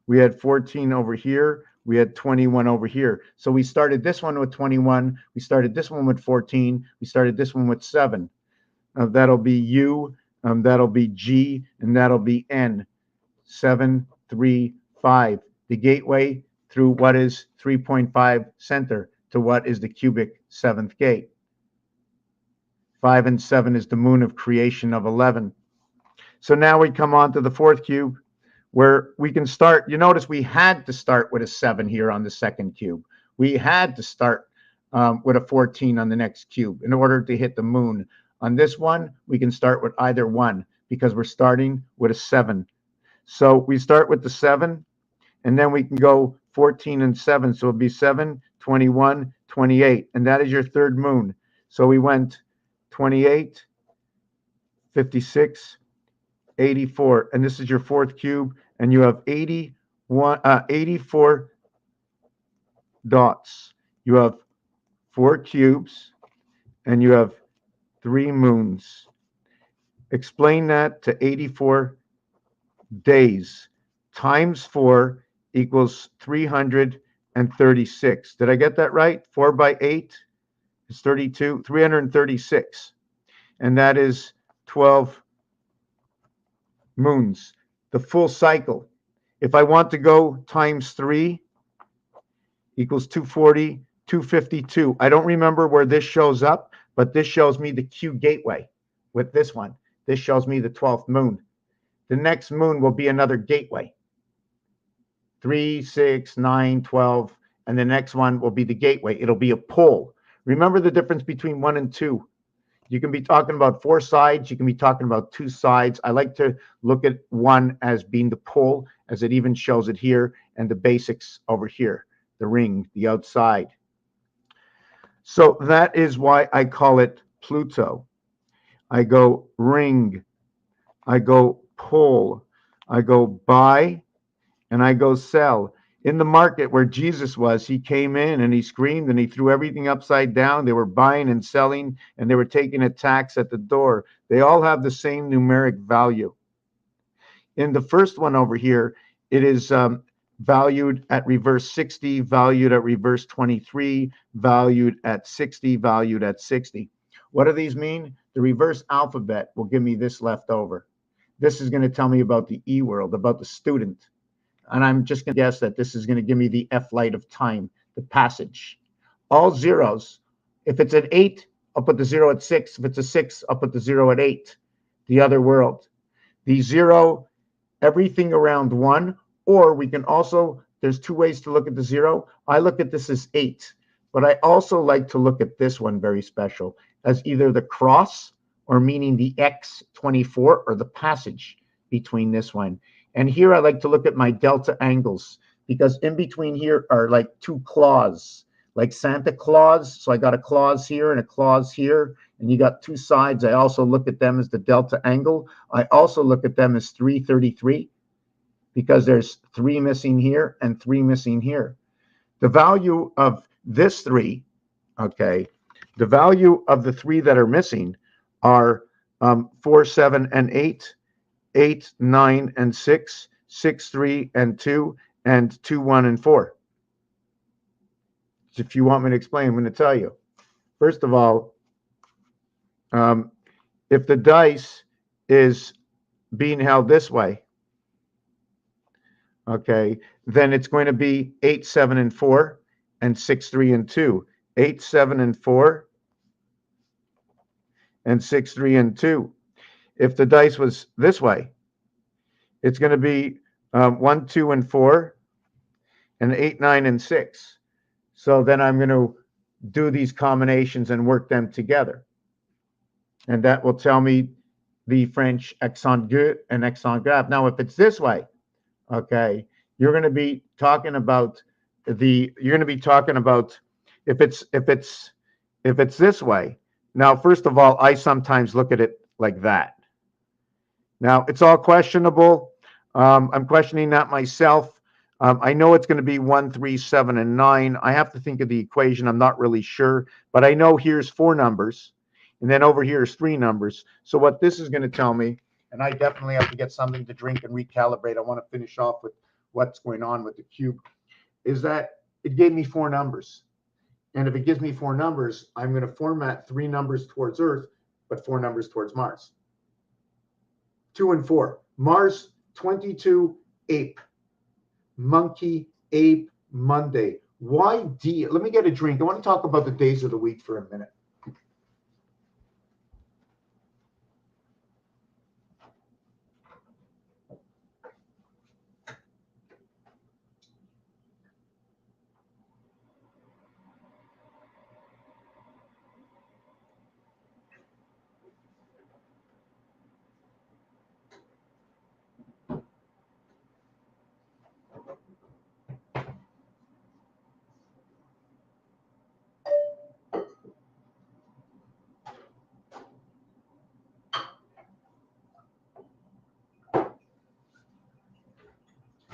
We had 14 over here. We had 21 over here. So we started this one with 21. We started this one with 14. We started this one with 7. That'll be U. That'll be G. And that'll be N. 7, 3, 5. The gateway through what is 3.5 center to what is the cubic 7th gate. 5 and 7 is the moon of creation of 11. So now we come on to the fourth cube, where we can start. You notice we had to start with a 7 here on the second cube. We had to start with a 14 on the next cube in order to hit the moon. On this one, we can start with either one because we're starting with a 7. So we start with the 7, and then we can go 14 and 7. So it'll be 7, 21, 28, and that is your third moon. So we went 28, 56, 84, and this is your fourth cube, and you have 84 dots. You have 4 cubes, and you have 3 moons. Explain that to 84 days. Times 4 equals 336. Did I get that right? 4 by 8 is 32, 336. And that is 12 moons. The full cycle. If I want to go times 3 equals 240, 252. I don't remember where this shows up, but this shows me the Q gateway with this one. This shows me the 12th moon. The next moon will be another gateway. 3, 6, 9, 12, and the next one will be the gateway. It'll be a pole. Remember the difference between 1 and 2. You can be talking about 4 sides. You can be talking about 2 sides. I like to look at 1 as being the pole, as it even shows it here, and the basics over here, the ring, the outside. So that is why I call it Pluto. I go ring, I go pull, I go buy, and I go sell. In the market where Jesus was, he came in and he screamed and he threw everything upside down. They were buying and selling, and they were taking a tax at the door. They all have the same numeric value. In the first one over here, it is valued at reverse 60, valued at reverse 23, valued at 60, valued at 60. What do these mean? The reverse alphabet will give me this left over. This is going to tell me about the E world, about the student. And I'm just going to guess that this is going to give me the F light of time, the passage. All zeros. If it's an 8, I'll put the 0 at 6. If it's a 6, I'll put the 0 at 8. The other world. The 0, everything around 1. Or we can also, there's 2 ways to look at the 0. I look at this as 8. But I also like to look at this one very special as either the cross or meaning the X24 or the passage between this one. And here I like to look at my delta angles because in between here are like 2 claws, like Santa Claus. So I got a clause here and a clause here, and you got 2 sides. I also look at them as the delta angle. I also look at them as 333 because there's 3 missing here and 3 missing here. The value of this 3, okay, the value of the 3 that are missing are 4, 7, and 8. 8, 9, and 6, 6, 3, and 2, and 2, 1, and 4. If you want me to explain, I'm going to tell you. First of all, if the dice is being held this way, okay, then it's going to be 8, 7, and 4, and 6, 3, and 2. 8, 7, and 4, and 6, 3, and 2. If the dice was this way, it's going to be 1, 2, and 4, and 8, 9, and 6. So then I'm going to do these combinations and work them together. And that will tell me the French accent aigu and accent grave. Now, if it's this way, okay, you're going to be talking about if it's this way. Now, first of all, I sometimes look at it like that. Now, it's all questionable. I'm questioning that myself. I know it's going to be 1, 3, 7, and 9. I have to think of the equation. I'm not really sure, but I know here's 4 numbers, and then over here is 3 numbers. So what this is going to tell me, and I definitely have to get something to drink and recalibrate. I want to finish off with what's going on with the cube, is that it gave me 4 numbers. And if it gives me 4 numbers, I'm going to format 3 numbers towards Earth, but 4 numbers towards Mars. 2 and 4. Mars, 22, ape. Monkey, ape, Monday. Why D? Let me get a drink. I want to talk about the days of the week for a minute.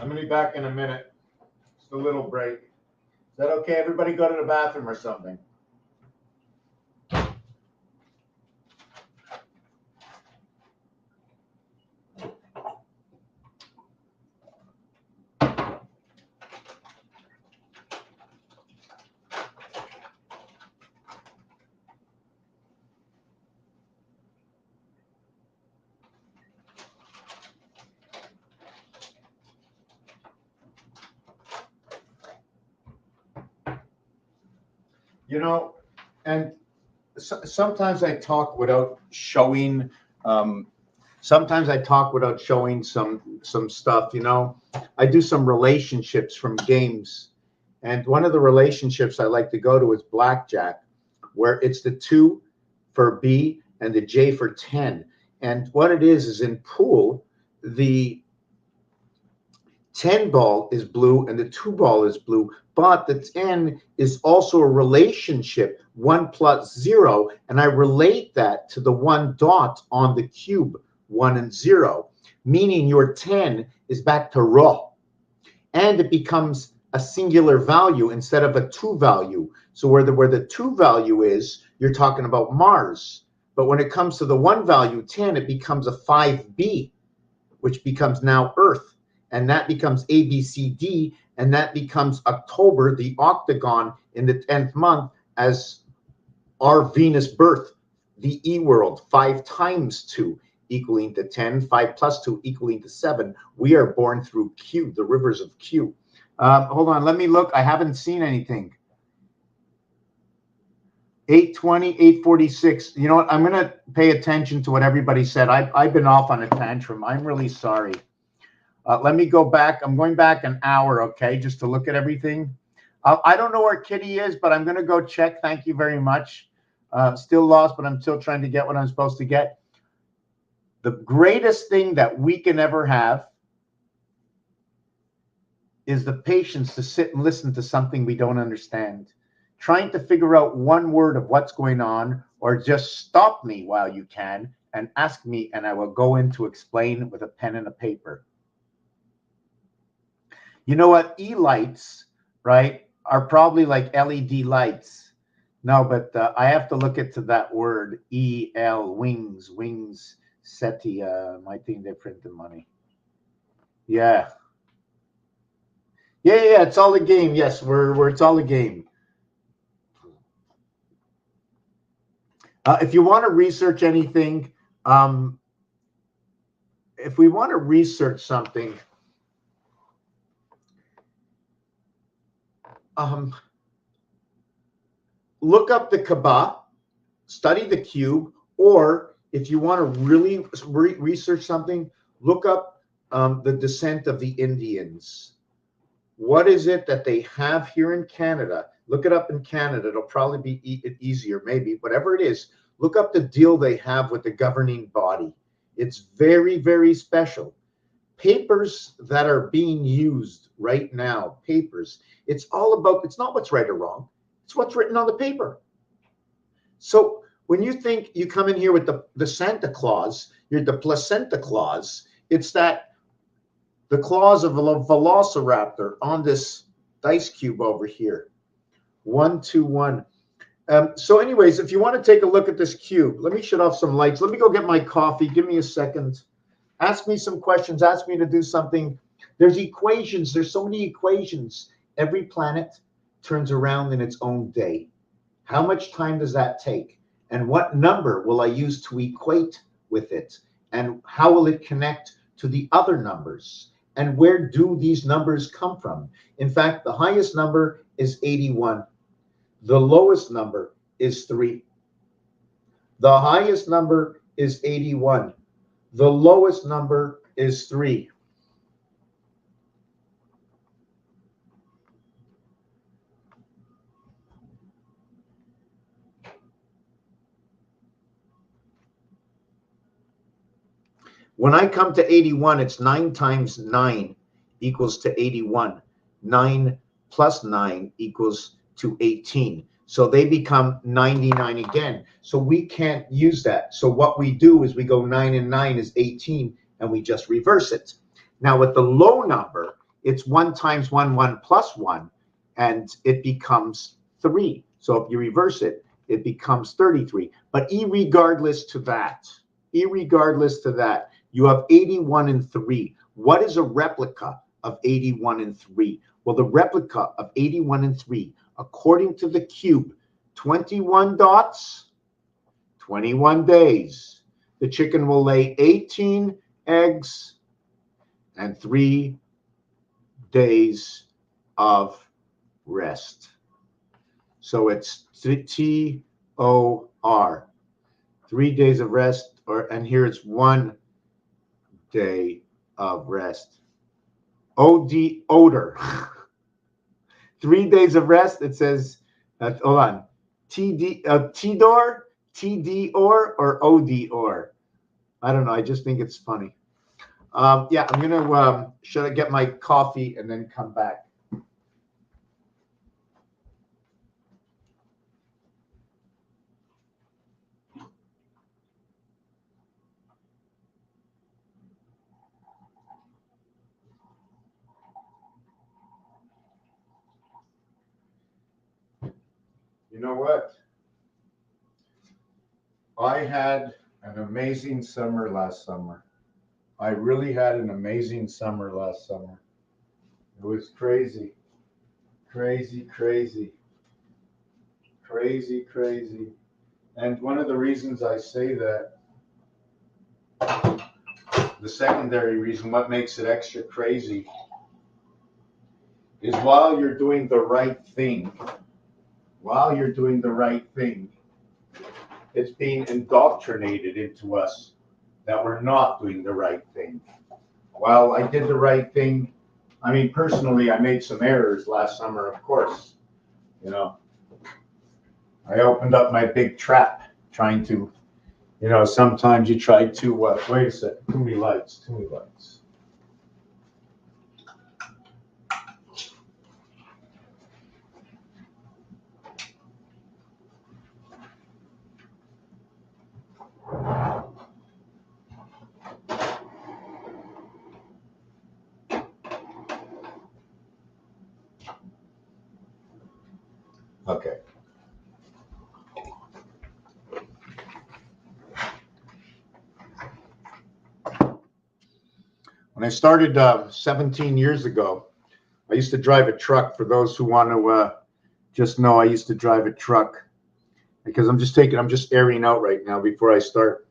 I'm gonna be back in a minute. Just a little break. Is that okay? Everybody go to the bathroom or something. You know, and sometimes I talk without showing. Sometimes I talk without showing some stuff. You know, I do some relationships from games, and one of the relationships I like to go to is blackjack, where it's the 2 for B and the J for 10. And what it is in pool, the 10 ball is blue and the 2 ball is blue, but the 10 is also a relationship 1 plus 0, and I relate that to the 1 dot on the cube, 1 and 0, meaning your 10 is back to raw, and it becomes a singular value instead of a 2 value. So where the 2 value is, you're talking about Mars, but when it comes to the 1 value 10, it becomes a 5B, which becomes now Earth. And that becomes ABCD, and that becomes October, the octagon in the 10th month, as our Venus birth, the E world, 5 times 2 equaling to 10, 5 plus 2 equaling to 7. We are born through Q, the rivers of Q. Hold on, let me look. I haven't seen anything. 8:20, 8:46. You know what? I'm going to pay attention to what everybody said. I've been off on a tantrum. I'm really sorry. Let me go back. I'm going back an hour, okay, just to look at everything. I don't know where Kitty is, but I'm going to go check. Thank you very much. Still lost, but I'm still trying to get what I'm supposed to get. The greatest thing that we can ever have is the patience to sit and listen to something we don't understand. Trying to figure out one word of what's going on, or just stop me while you can and ask me, and I will go in to explain with a pen and a paper. You know what? E-lights, right, are probably like LED lights. No, but I have to look into that word, E-L, wings, SETI, my thing, they print the money. Yeah. Yeah, it's all a game. Yes, it's all a game. If you want to research anything, if we want to research something, look up the Kaaba, study the cube, or if you want to really research something, look up the descent of the Indians. What is it that they have here in Canada? Look it up in Canada. It'll probably be easier, maybe. Whatever it is, look up the deal they have with the governing body. It's very, very special. Papers that are being used right now, papers, it's all about, it's not what's right or wrong. It's what's written on the paper. So when you think you come in here with the Santa Claus, you're the placenta clause, it's that the claws of a velociraptor on this dice cube over here. 1, 2, 1. So anyways, if you want to take a look at this cube, let me shut off some lights. Let me go get my coffee. Give me a second. Ask me some questions. Ask me to do something. There's equations. There's so many equations. Every planet turns around in its own day. How much time does that take? And what number will I use to equate with it? And how will it connect to the other numbers? And where do these numbers come from? In fact, the highest number is 81. The lowest number is 3. The highest number is 81. The lowest number is 3. When I come to 81, it's 9 times 9 equals to 81. 9 plus 9 equals to 18. So they become 99 again. So we can't use that. So what we do is we go 9 and 9 is 18, and we just reverse it. Now with the low number, it's 1 times 1, 1 plus 1, and it becomes 3. So if you reverse it, it becomes 33. But irregardless to that, you have 81 and 3. What is a replica of 81 and 3? Well, the replica of 81 and 3, according to the cube, 21 dots, 21 days. The chicken will lay 18 eggs and 3 days of rest. So it's TOR, 3 days of rest, and here it's 1 day of rest. Odor. 3 days of rest. It says, hold on, TDOR, or ODOR. I don't know. I just think it's funny. Yeah, I'm gonna. Should I get my coffee and then come back? You know what? I had an amazing summer last summer. I really had an amazing summer last summer. It was crazy, crazy, crazy, crazy, crazy. And one of the reasons I say that, the secondary reason, what makes it extra crazy, is while you're doing the right thing, it's being indoctrinated into us that we're not doing the right thing. While I did the right thing, I mean, personally, I made some errors last summer, of course. You know, I opened up my big trap trying to, you know, sometimes you try to, wait a second, too many lights. Okay. When I started 17 years ago, I used to drive a truck. For those who want to just know, I used to drive a truck because I'm just airing out right now before I start.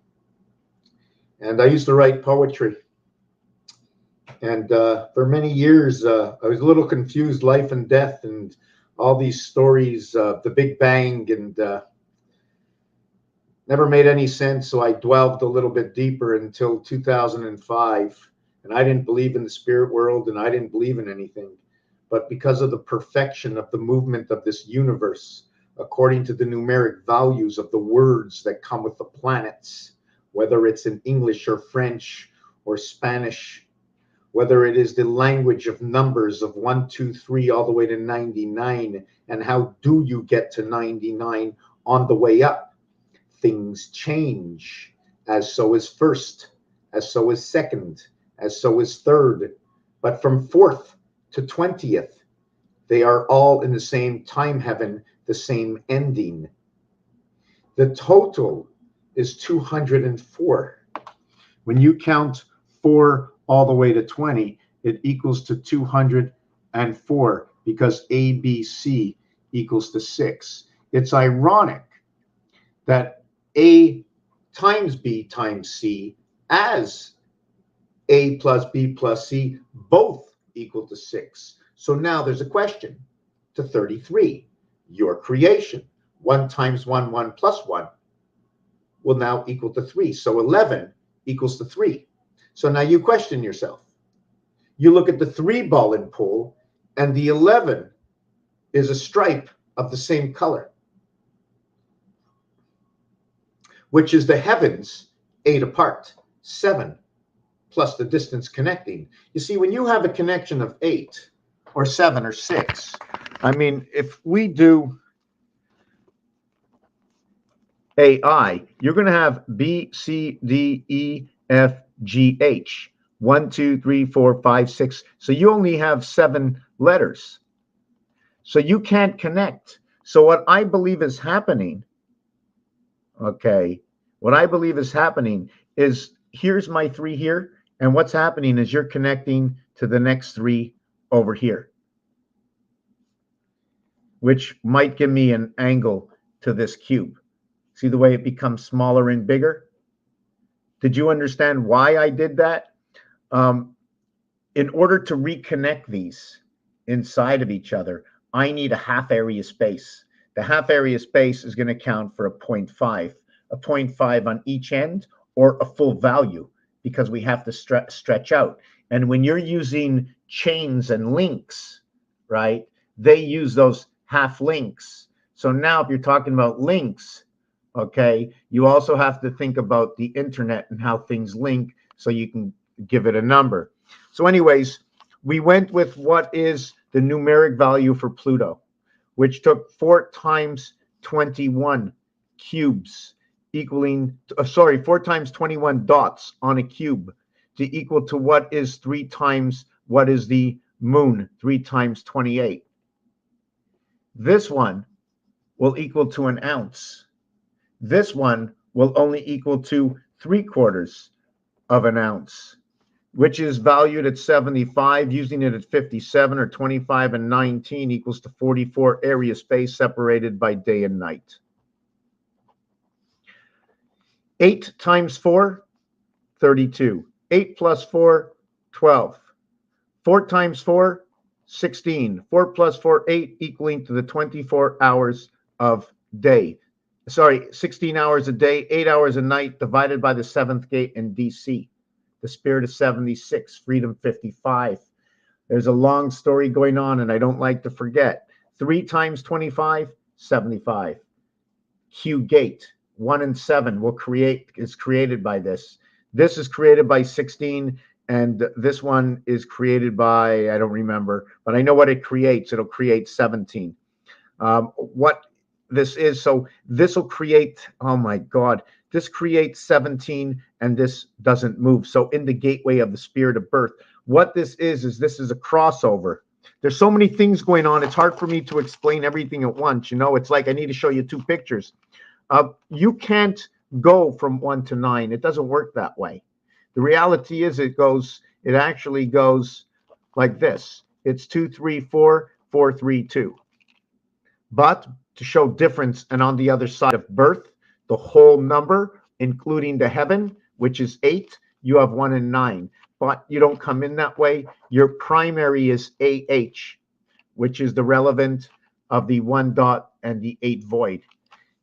And I used to write poetry. And for many years, I was a little confused, life and death and all these stories, the Big Bang, and never made any sense. So I delved a little bit deeper until 2005. And I didn't believe in the spirit world, and I didn't believe in anything. But because of the perfection of the movement of this universe, according to the numeric values of the words that come with the planets, whether it's in English or French or Spanish, whether it is the language of numbers of 1, 2, 3, all the way to 99, and how do you get to 99 on the way up? Things change, as so is first, as so is second, as so is third. But from 4th to 20th, they are all in the same time heaven, the same ending. The total is 204. When you count 4 all the way to 20, it equals to 204 because ABC equals to 6. It's ironic that A times B times C as A plus B plus C both equal to 6. So now there's a question to 33. Your creation, 1 times 1, 1 plus 1 will now equal to 3. So 11 equals to 3. So now you question yourself. You look at the 3 ball and pull, and the 11 is a stripe of the same color, which is the heavens 8 apart, 7 plus the distance connecting. You see, when you have a connection of 8 or 7 or 6, I mean, if we do AI, you're going to have B, C, D, E, F, G, H. 1, 2, 3, 4, 5, 6. So you only have 7 letters. So you can't connect. So what I believe is happening, okay, what I believe is happening is here's my 3 here, and what's happening is you're connecting to the next 3 over here, which might give me an angle to this cube. See the way it becomes smaller and bigger? Did you understand why I did that? In order to reconnect these inside of each other, I need a half area space. The half area space is going to count for a 0.5 on each end, or a full value, because we have to stretch out. And when you're using chains and links, right, they use those half links. So now if you're talking about links, okay, you also have to think about the internet and how things link so you can give it a number. So anyways, we went with what is the numeric value for Pluto, which took 4 times 21 cubes equaling, 4 times 21 dots on a cube to equal to what is 3 times what is the moon, 3 times 28. This one will equal to an ounce. This one will only equal to 3/4 of an ounce, which is valued at 75. Using it at 57, or 25 and 19 equals to 44 area space separated by day and night. 8 times 4, 32. 8 plus 4, 12. 4 times 4, 16. 4 plus 4, 8, equaling to the 24 hours of day. 16 hours a day, 8 hours a night, divided by the 7th gate in DC. The spirit is 76, freedom 55. There's a long story going on, and I don't like to forget. 3 times 25, 75. Q gate, 1 and 7 is created by this. This is created by 16, and this one is created by, I don't remember, but I know what it creates. It'll create 17. What this is, so this will create, oh my God, this creates 17, and this doesn't move. So in the gateway of the spirit of birth, what this is this is a crossover. There's so many things going on. It's hard for me to explain everything at once. You know, it's like I need to show you 2 pictures. You can't go from 1 to 9. It doesn't work that way. The reality is it actually goes like this. It's 2, 3, 4, 4, 3, 2. But to show difference, and on the other side of birth, the whole number, including the heaven, which is 8, you have 1 and 9. But you don't come in that way. Your primary is AH, which is the relevant of the 1 dot and the 8 void.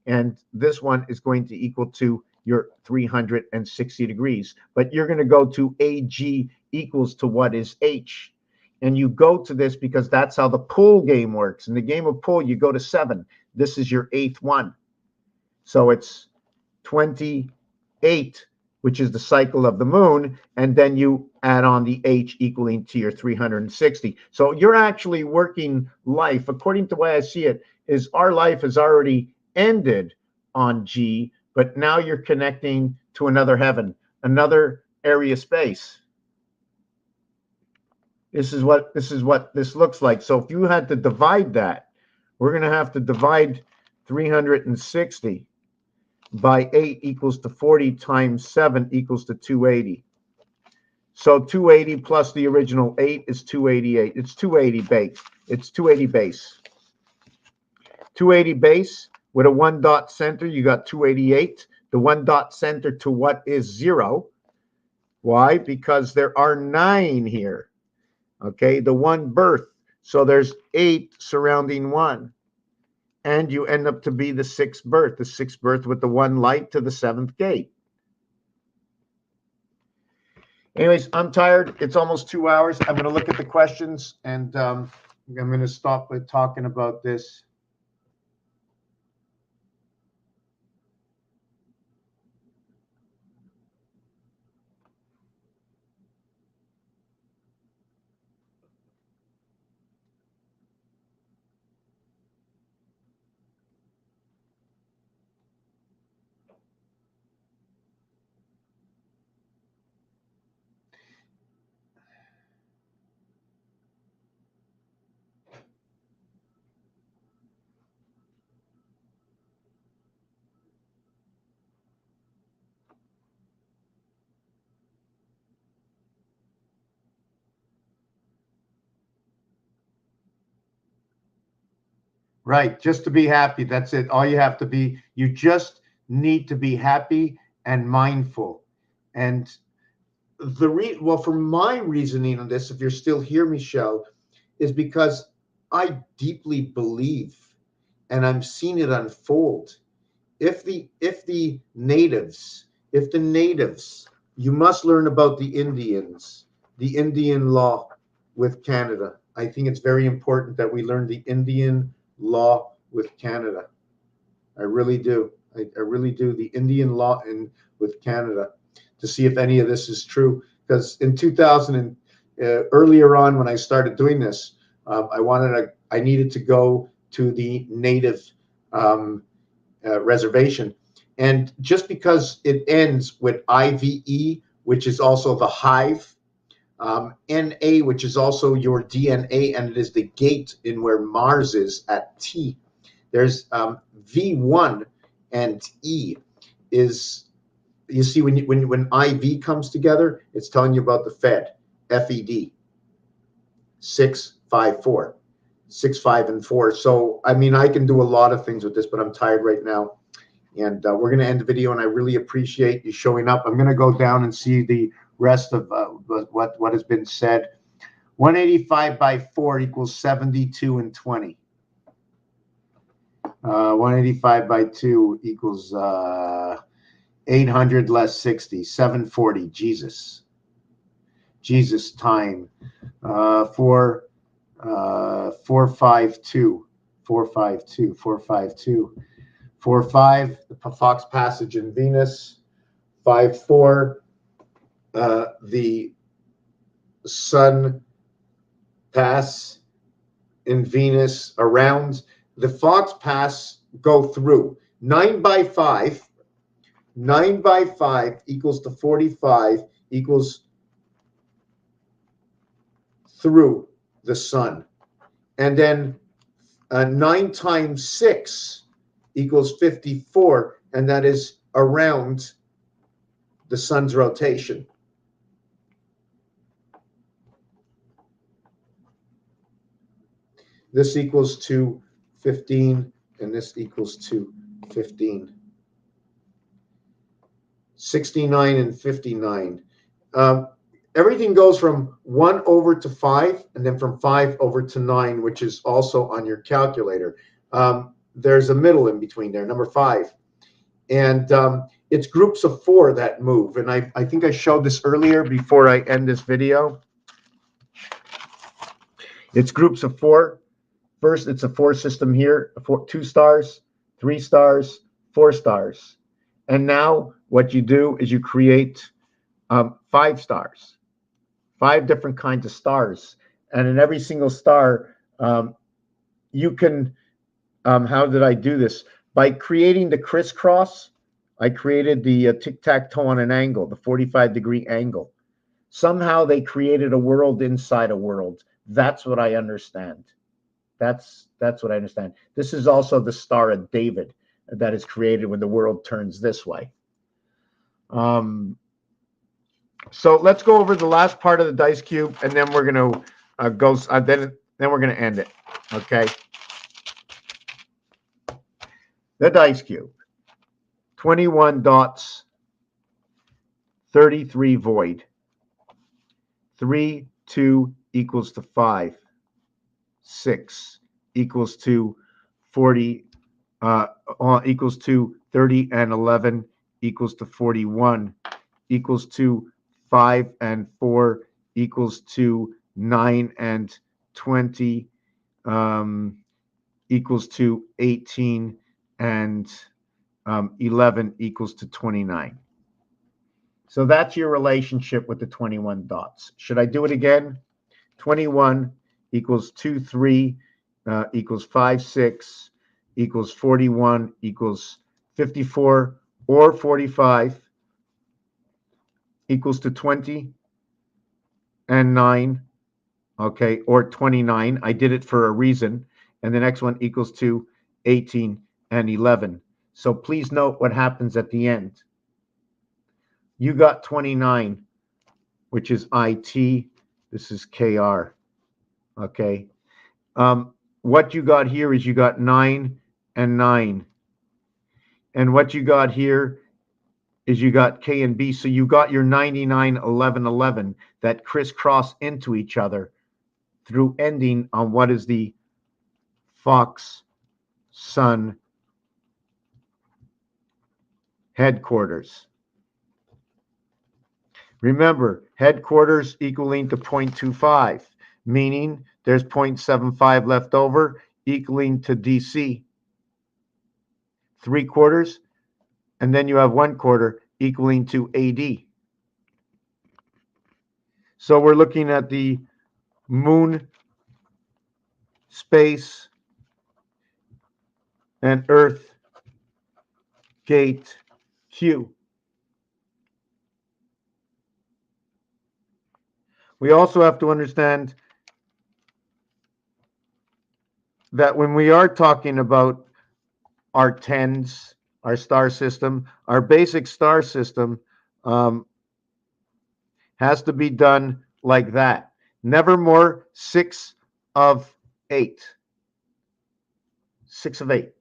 And this one is going to equal to your 360 degrees. But you're going to go to AG equals to what is H. And you go to this because that's how the pool game works. In the game of pool, you go to 7. This is your 8th one. So it's 28, which is the cycle of the moon. And then you add on the H equaling to your 360. So you're actually working life, according to the way I see it, is our life has already ended on G, but now you're connecting to another heaven, another area space. This is what this looks like. So if you had to divide that, we're going to have to divide 360 by 8 equals to 40 times 7 equals to 280. So 280 plus the original 8 is 288. It's 280 base. It's 280 base. 280 base with a 1 dot center, you got 288. The 1 dot center to what is 0. Why? Because there are 9 here. Okay, the 1 birth. So there's 8 surrounding 1. And you end up to be the 6th birth. The 6th birth with the 1 light to the 7th gate. Anyways, I'm tired. It's almost 2 hours. I'm going to look at the questions, and I'm going to stop with talking about this. Right. Just to be happy. That's it. All you have to be, you just need to be happy and mindful. And well, for my reasoning on this, if you're still here, Michelle, is because I deeply believe, and I'm seeing it unfold. If the natives, you must learn about the Indians, the Indian law with Canada. I think it's very important that we learn the Indian law with Canada. I really do. I really do. The Indian law with Canada, to see if any of this is true. Because in 2000 and earlier on, when I started doing this, I needed to go to the native reservation. And just because it ends with IVE, which is also the hive, NA, which is also your DNA, and it is the gate in where Mars is at T. There's V1 and E is, you see, when IV comes together, it's telling you about the FED, 6, 5, 4, 6, 5, and 4. So, I mean, I can do a lot of things with this, but I'm tired right now. And we're going to end the video, and I really appreciate you showing up. I'm going to go down and see the rest of what has been said. 185 by 4 equals 72 and 20. 185 by 2 equals 800 less 60, 740. Jesus time. 452, 452, 452. 4-5, the Fox passage in Venus. 5-4, the Sun pass in Venus around. The Fox pass go through. 9 by 5. 9 by 5 equals to 45 equals through the Sun. And then 9 times 6 equals 54, and that is around the Sun's rotation. This equals to 15, and this equals to 15. 69 and 59. Everything goes from 1 over to 5, and then from 5 over to 9, which is also on your calculator. There's a middle in between there, number 5. And it's groups of 4 that move. And I think I showed this earlier before I end this video. It's groups of 4. First, it's a 4 system here, 2 stars, 3 stars, 4 stars. And now what you do is you create 5 stars, 5 different kinds of stars. And in every single star, you can, how did I do this? By creating the crisscross, I created the tic-tac-toe on an angle, the 45-degree angle. Somehow they created a world inside a world. That's what I understand. That's what I understand. This is also the Star of David that is created when the world turns this way. So let's go over the last part of the dice cube, and then we're going to go. Then we're going to end it. Okay. The dice cube: 21 dots, 33 void. 3, 2 equals to 5. 6 equals to 40. Equals to 30 and 11 equals to 41. Equals to 5 and 4 equals to 9 and 20. Equals to 18 and 11 equals to 29. So that's your relationship with the 21 dots. Should I do it again? 21 equals 2, 3 equals 5, 6 equals 41 equals 54 or 45 equals to 20 and 9, okay, or 29. I did it for a reason. And the next one equals to 18 and 11. So please note what happens at the end. You got 29, which is IT. This is KR, okay. what you got here is you got 9 and 9. And what you got here is you got K and B. So you got your 99, 11, 11 that crisscross into each other through ending on what is the Fox Sun headquarters. Remember, headquarters equaling to 0.25, meaning there's 0.75 left over, equaling to DC. 3/4, and then you have 1/4 equaling to AD. So we're looking at the moon, space, and Earth gate Q. We also have to understand that when we are talking about our tens, our star system, our basic star system has to be done like that. Never more 6 of 8. 6 of 8.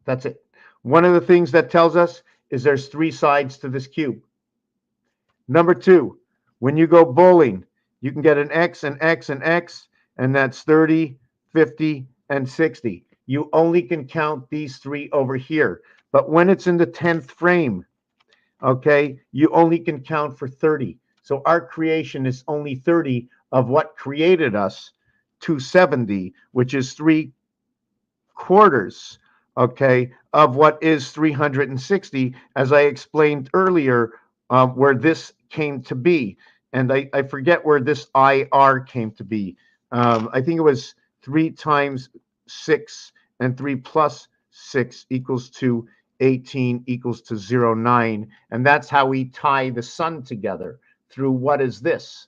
That's it. One of the things that tells us is there's 3 sides to this cube. Number 2, when you go bowling, you can get an X and X and X, and that's 30, 50, and 60. You only can count these 3 over here. But when it's in the 10th frame, okay, you only can count for 30. So our creation is only 30 of what created us, 270, which is 3/4, okay, of what is 360, as I explained earlier, where this came to be. And I forget where this IR came to be. I think it was 3 times 6, and 3 plus 6 equals to 18 equals to 0.9. And that's how we tie the sun together through what is this,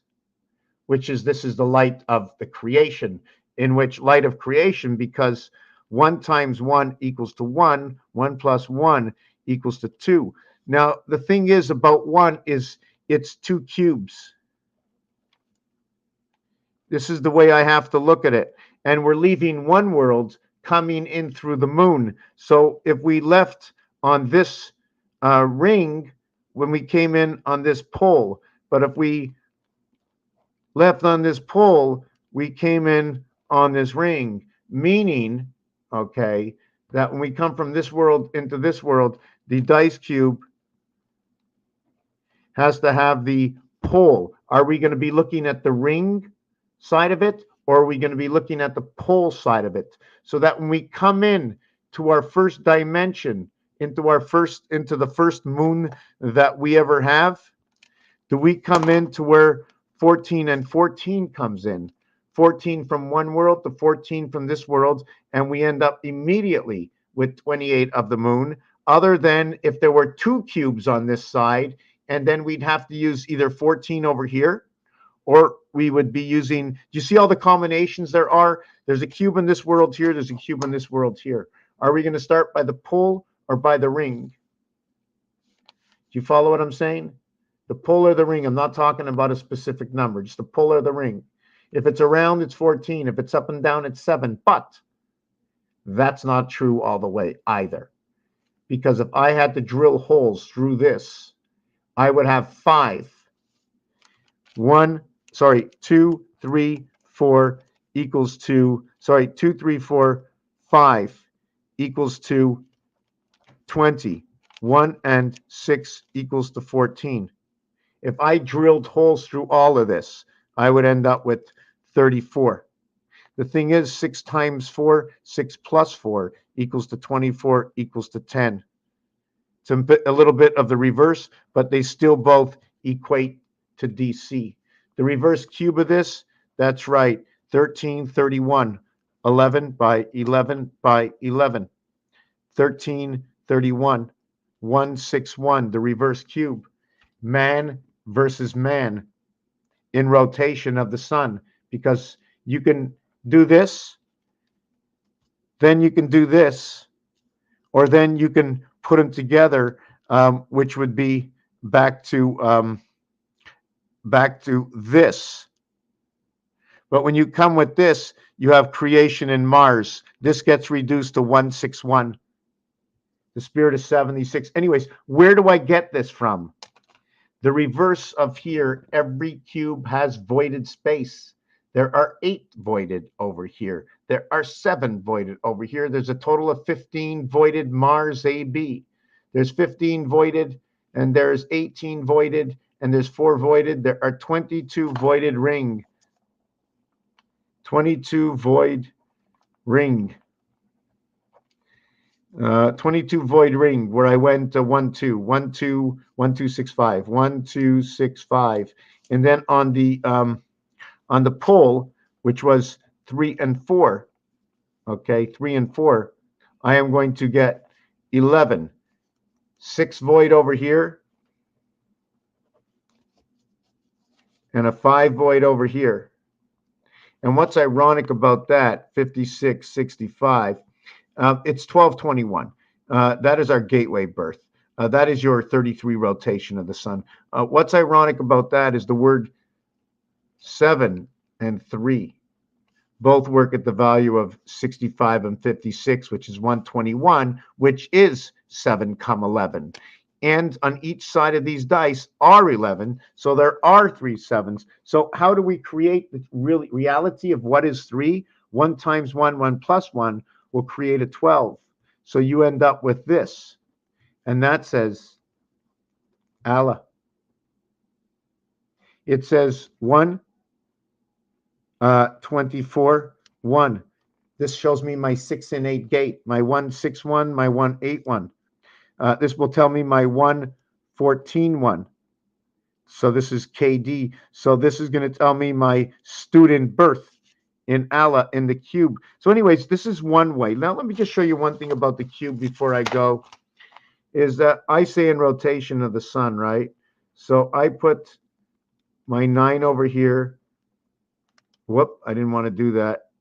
which is this is the light of the creation, in which light of creation, because 1 times 1 equals to 1, 1 plus 1 equals to 2. Now, the thing is about 1 is it's 2 cubes. This is the way I have to look at it. And we're leaving one world coming in through the moon. So if we left on this ring when we came in on this pole, but if we left on this pole, we came in on this ring, meaning, okay, that when we come from this world into this world, the dice cube has to have the pole. Are we going to be looking at the ring side of it, or are we going to be looking at the pole side of it? So that when we come in to our first dimension, into the first moon that we ever have, do we come into where 14 and 14 comes in? 14 from one world to 14 from this world, and we end up immediately with 28 of the moon, other than if there were 2 cubes on this side, and then we'd have to use either 14 over here, or we would be using, do you see all the combinations there are? There's a cube in this world here, there's a cube in this world here. Are we going to start by the pole or by the ring? Do you follow what I'm saying? The pole or the ring. I'm not talking about a specific number, just the pole or the ring. If it's around, it's 14. If it's up and down, it's 7. But that's not true all the way either. Because if I had to drill holes through this, I would have 5. 2, 3, 4 equals to, 2, 3, 4, 5 equals to 20. 1 and 6 equals to 14. If I drilled holes through all of this, I would end up with 34. The thing is, 6 times 4, 6 plus 4 equals to 24 equals to 10. It's a little bit of the reverse, but they still both equate to DC. The reverse cube of this, that's right, 13, 31, 11 by 11 by 11. 13, 31, 161, the reverse cube. Man versus man in rotation of the sun, because you can do this, then you can do this, or then you can put them together, which would be back to this. But when you come with this, you have creation in Mars. This gets reduced to 161. The spirit is 76. Anyways, where do I get this from? The reverse of here, every cube has voided space. There are 8 voided over here. There are 7 voided over here. There's a total of 15 voided Mars AB. There's 15 voided, and there's 18 voided, and there's 4 voided. There are 22 voided ring. 22 void ring. 22 void ring, where I went to 1 2 1 2 1 2 6 5 1 2 6 5, and then on the pole, which was 3 and 4, okay, 3 and 4, I am going to get 11. 6 void over here, and a 5 void over here. And what's ironic about that, 56, 65, it's 1221. That is our gateway birth. That is your 33 rotation of the sun. What's ironic about that is the word 7 and 3 both work at the value of 65 and 56, which is 121, which is 7, 11. And on each side of these dice are 11, so there are 3 7s. So how do we create the reality of what is 3? 1 times 1, 1 plus 1 will create a 12. So you end up with this, and that says Allah. It says 1, 24, 1. This shows me my 6 and 8 gate, my 1 6 1, my 1 8 1. This will tell me my 1 14 1. So this is KD. So this is going to tell me my student birth in Allah in the cube. So anyways, this is one way. Now let me just show you one thing about the cube before I go, is that I say in rotation of the sun, right? So I put my 9 over here. Whoop, I didn't want to do that.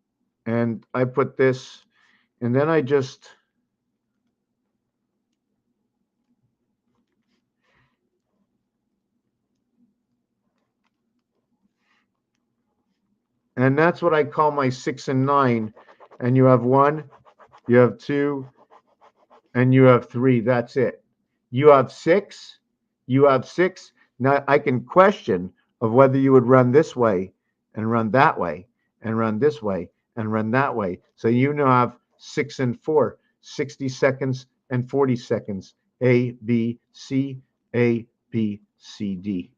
And I put this, and then I just and that's what I call my 6 and 9. And you have 1, you have 2, and you have 3. That's it. You have 6. You have 6. Now I can question of whether you would run this way and run that way and run this way and run that way. So you now have 6 and 4, 60 seconds and 40 seconds. A, B, C, A, B, C, D.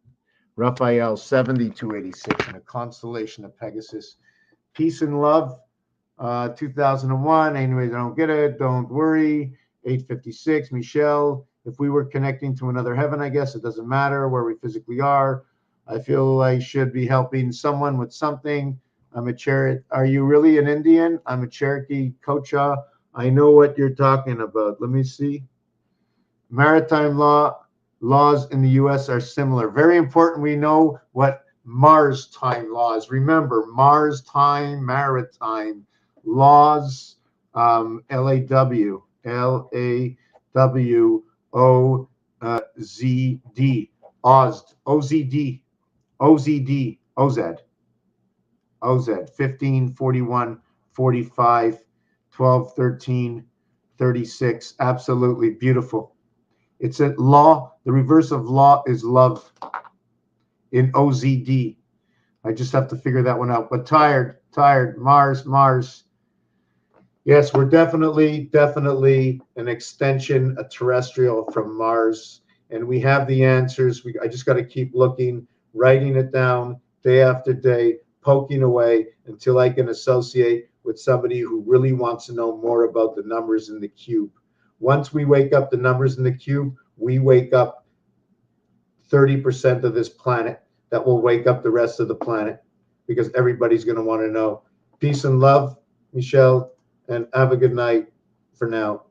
Raphael 7286 in a constellation of Pegasus. Peace and love. 2001. Anyways, I don't get it. Don't worry. 856. Michelle. If we were connecting to another heaven, I guess it doesn't matter where we physically are. I feel I should be helping someone with something. I'm a Cherokee. Are you really an Indian? I'm a Cherokee Kocha. I know what you're talking about. Let me see. Maritime laws in the U.S. are similar. Very important. We know what Mars time laws. Remember, Mars time, maritime laws, LAW, LAWOZD, OZD, OZD, OZ, 15, 41, 45, 12, 13, 36. Absolutely beautiful. It's a law. The reverse of law is love in OZD. I just have to figure that one out. But tired, Mars. Yes, we're definitely an extension, a terrestrial from Mars. And we have the answers. I just got to keep looking, writing it down day after day, poking away until I can associate with somebody who really wants to know more about the numbers in the cube. Once we wake up the numbers in the cube, we wake up 30% of this planet. That will wake up the rest of the planet, because everybody's going to want to know. Peace and love, Michelle, and have a good night for now.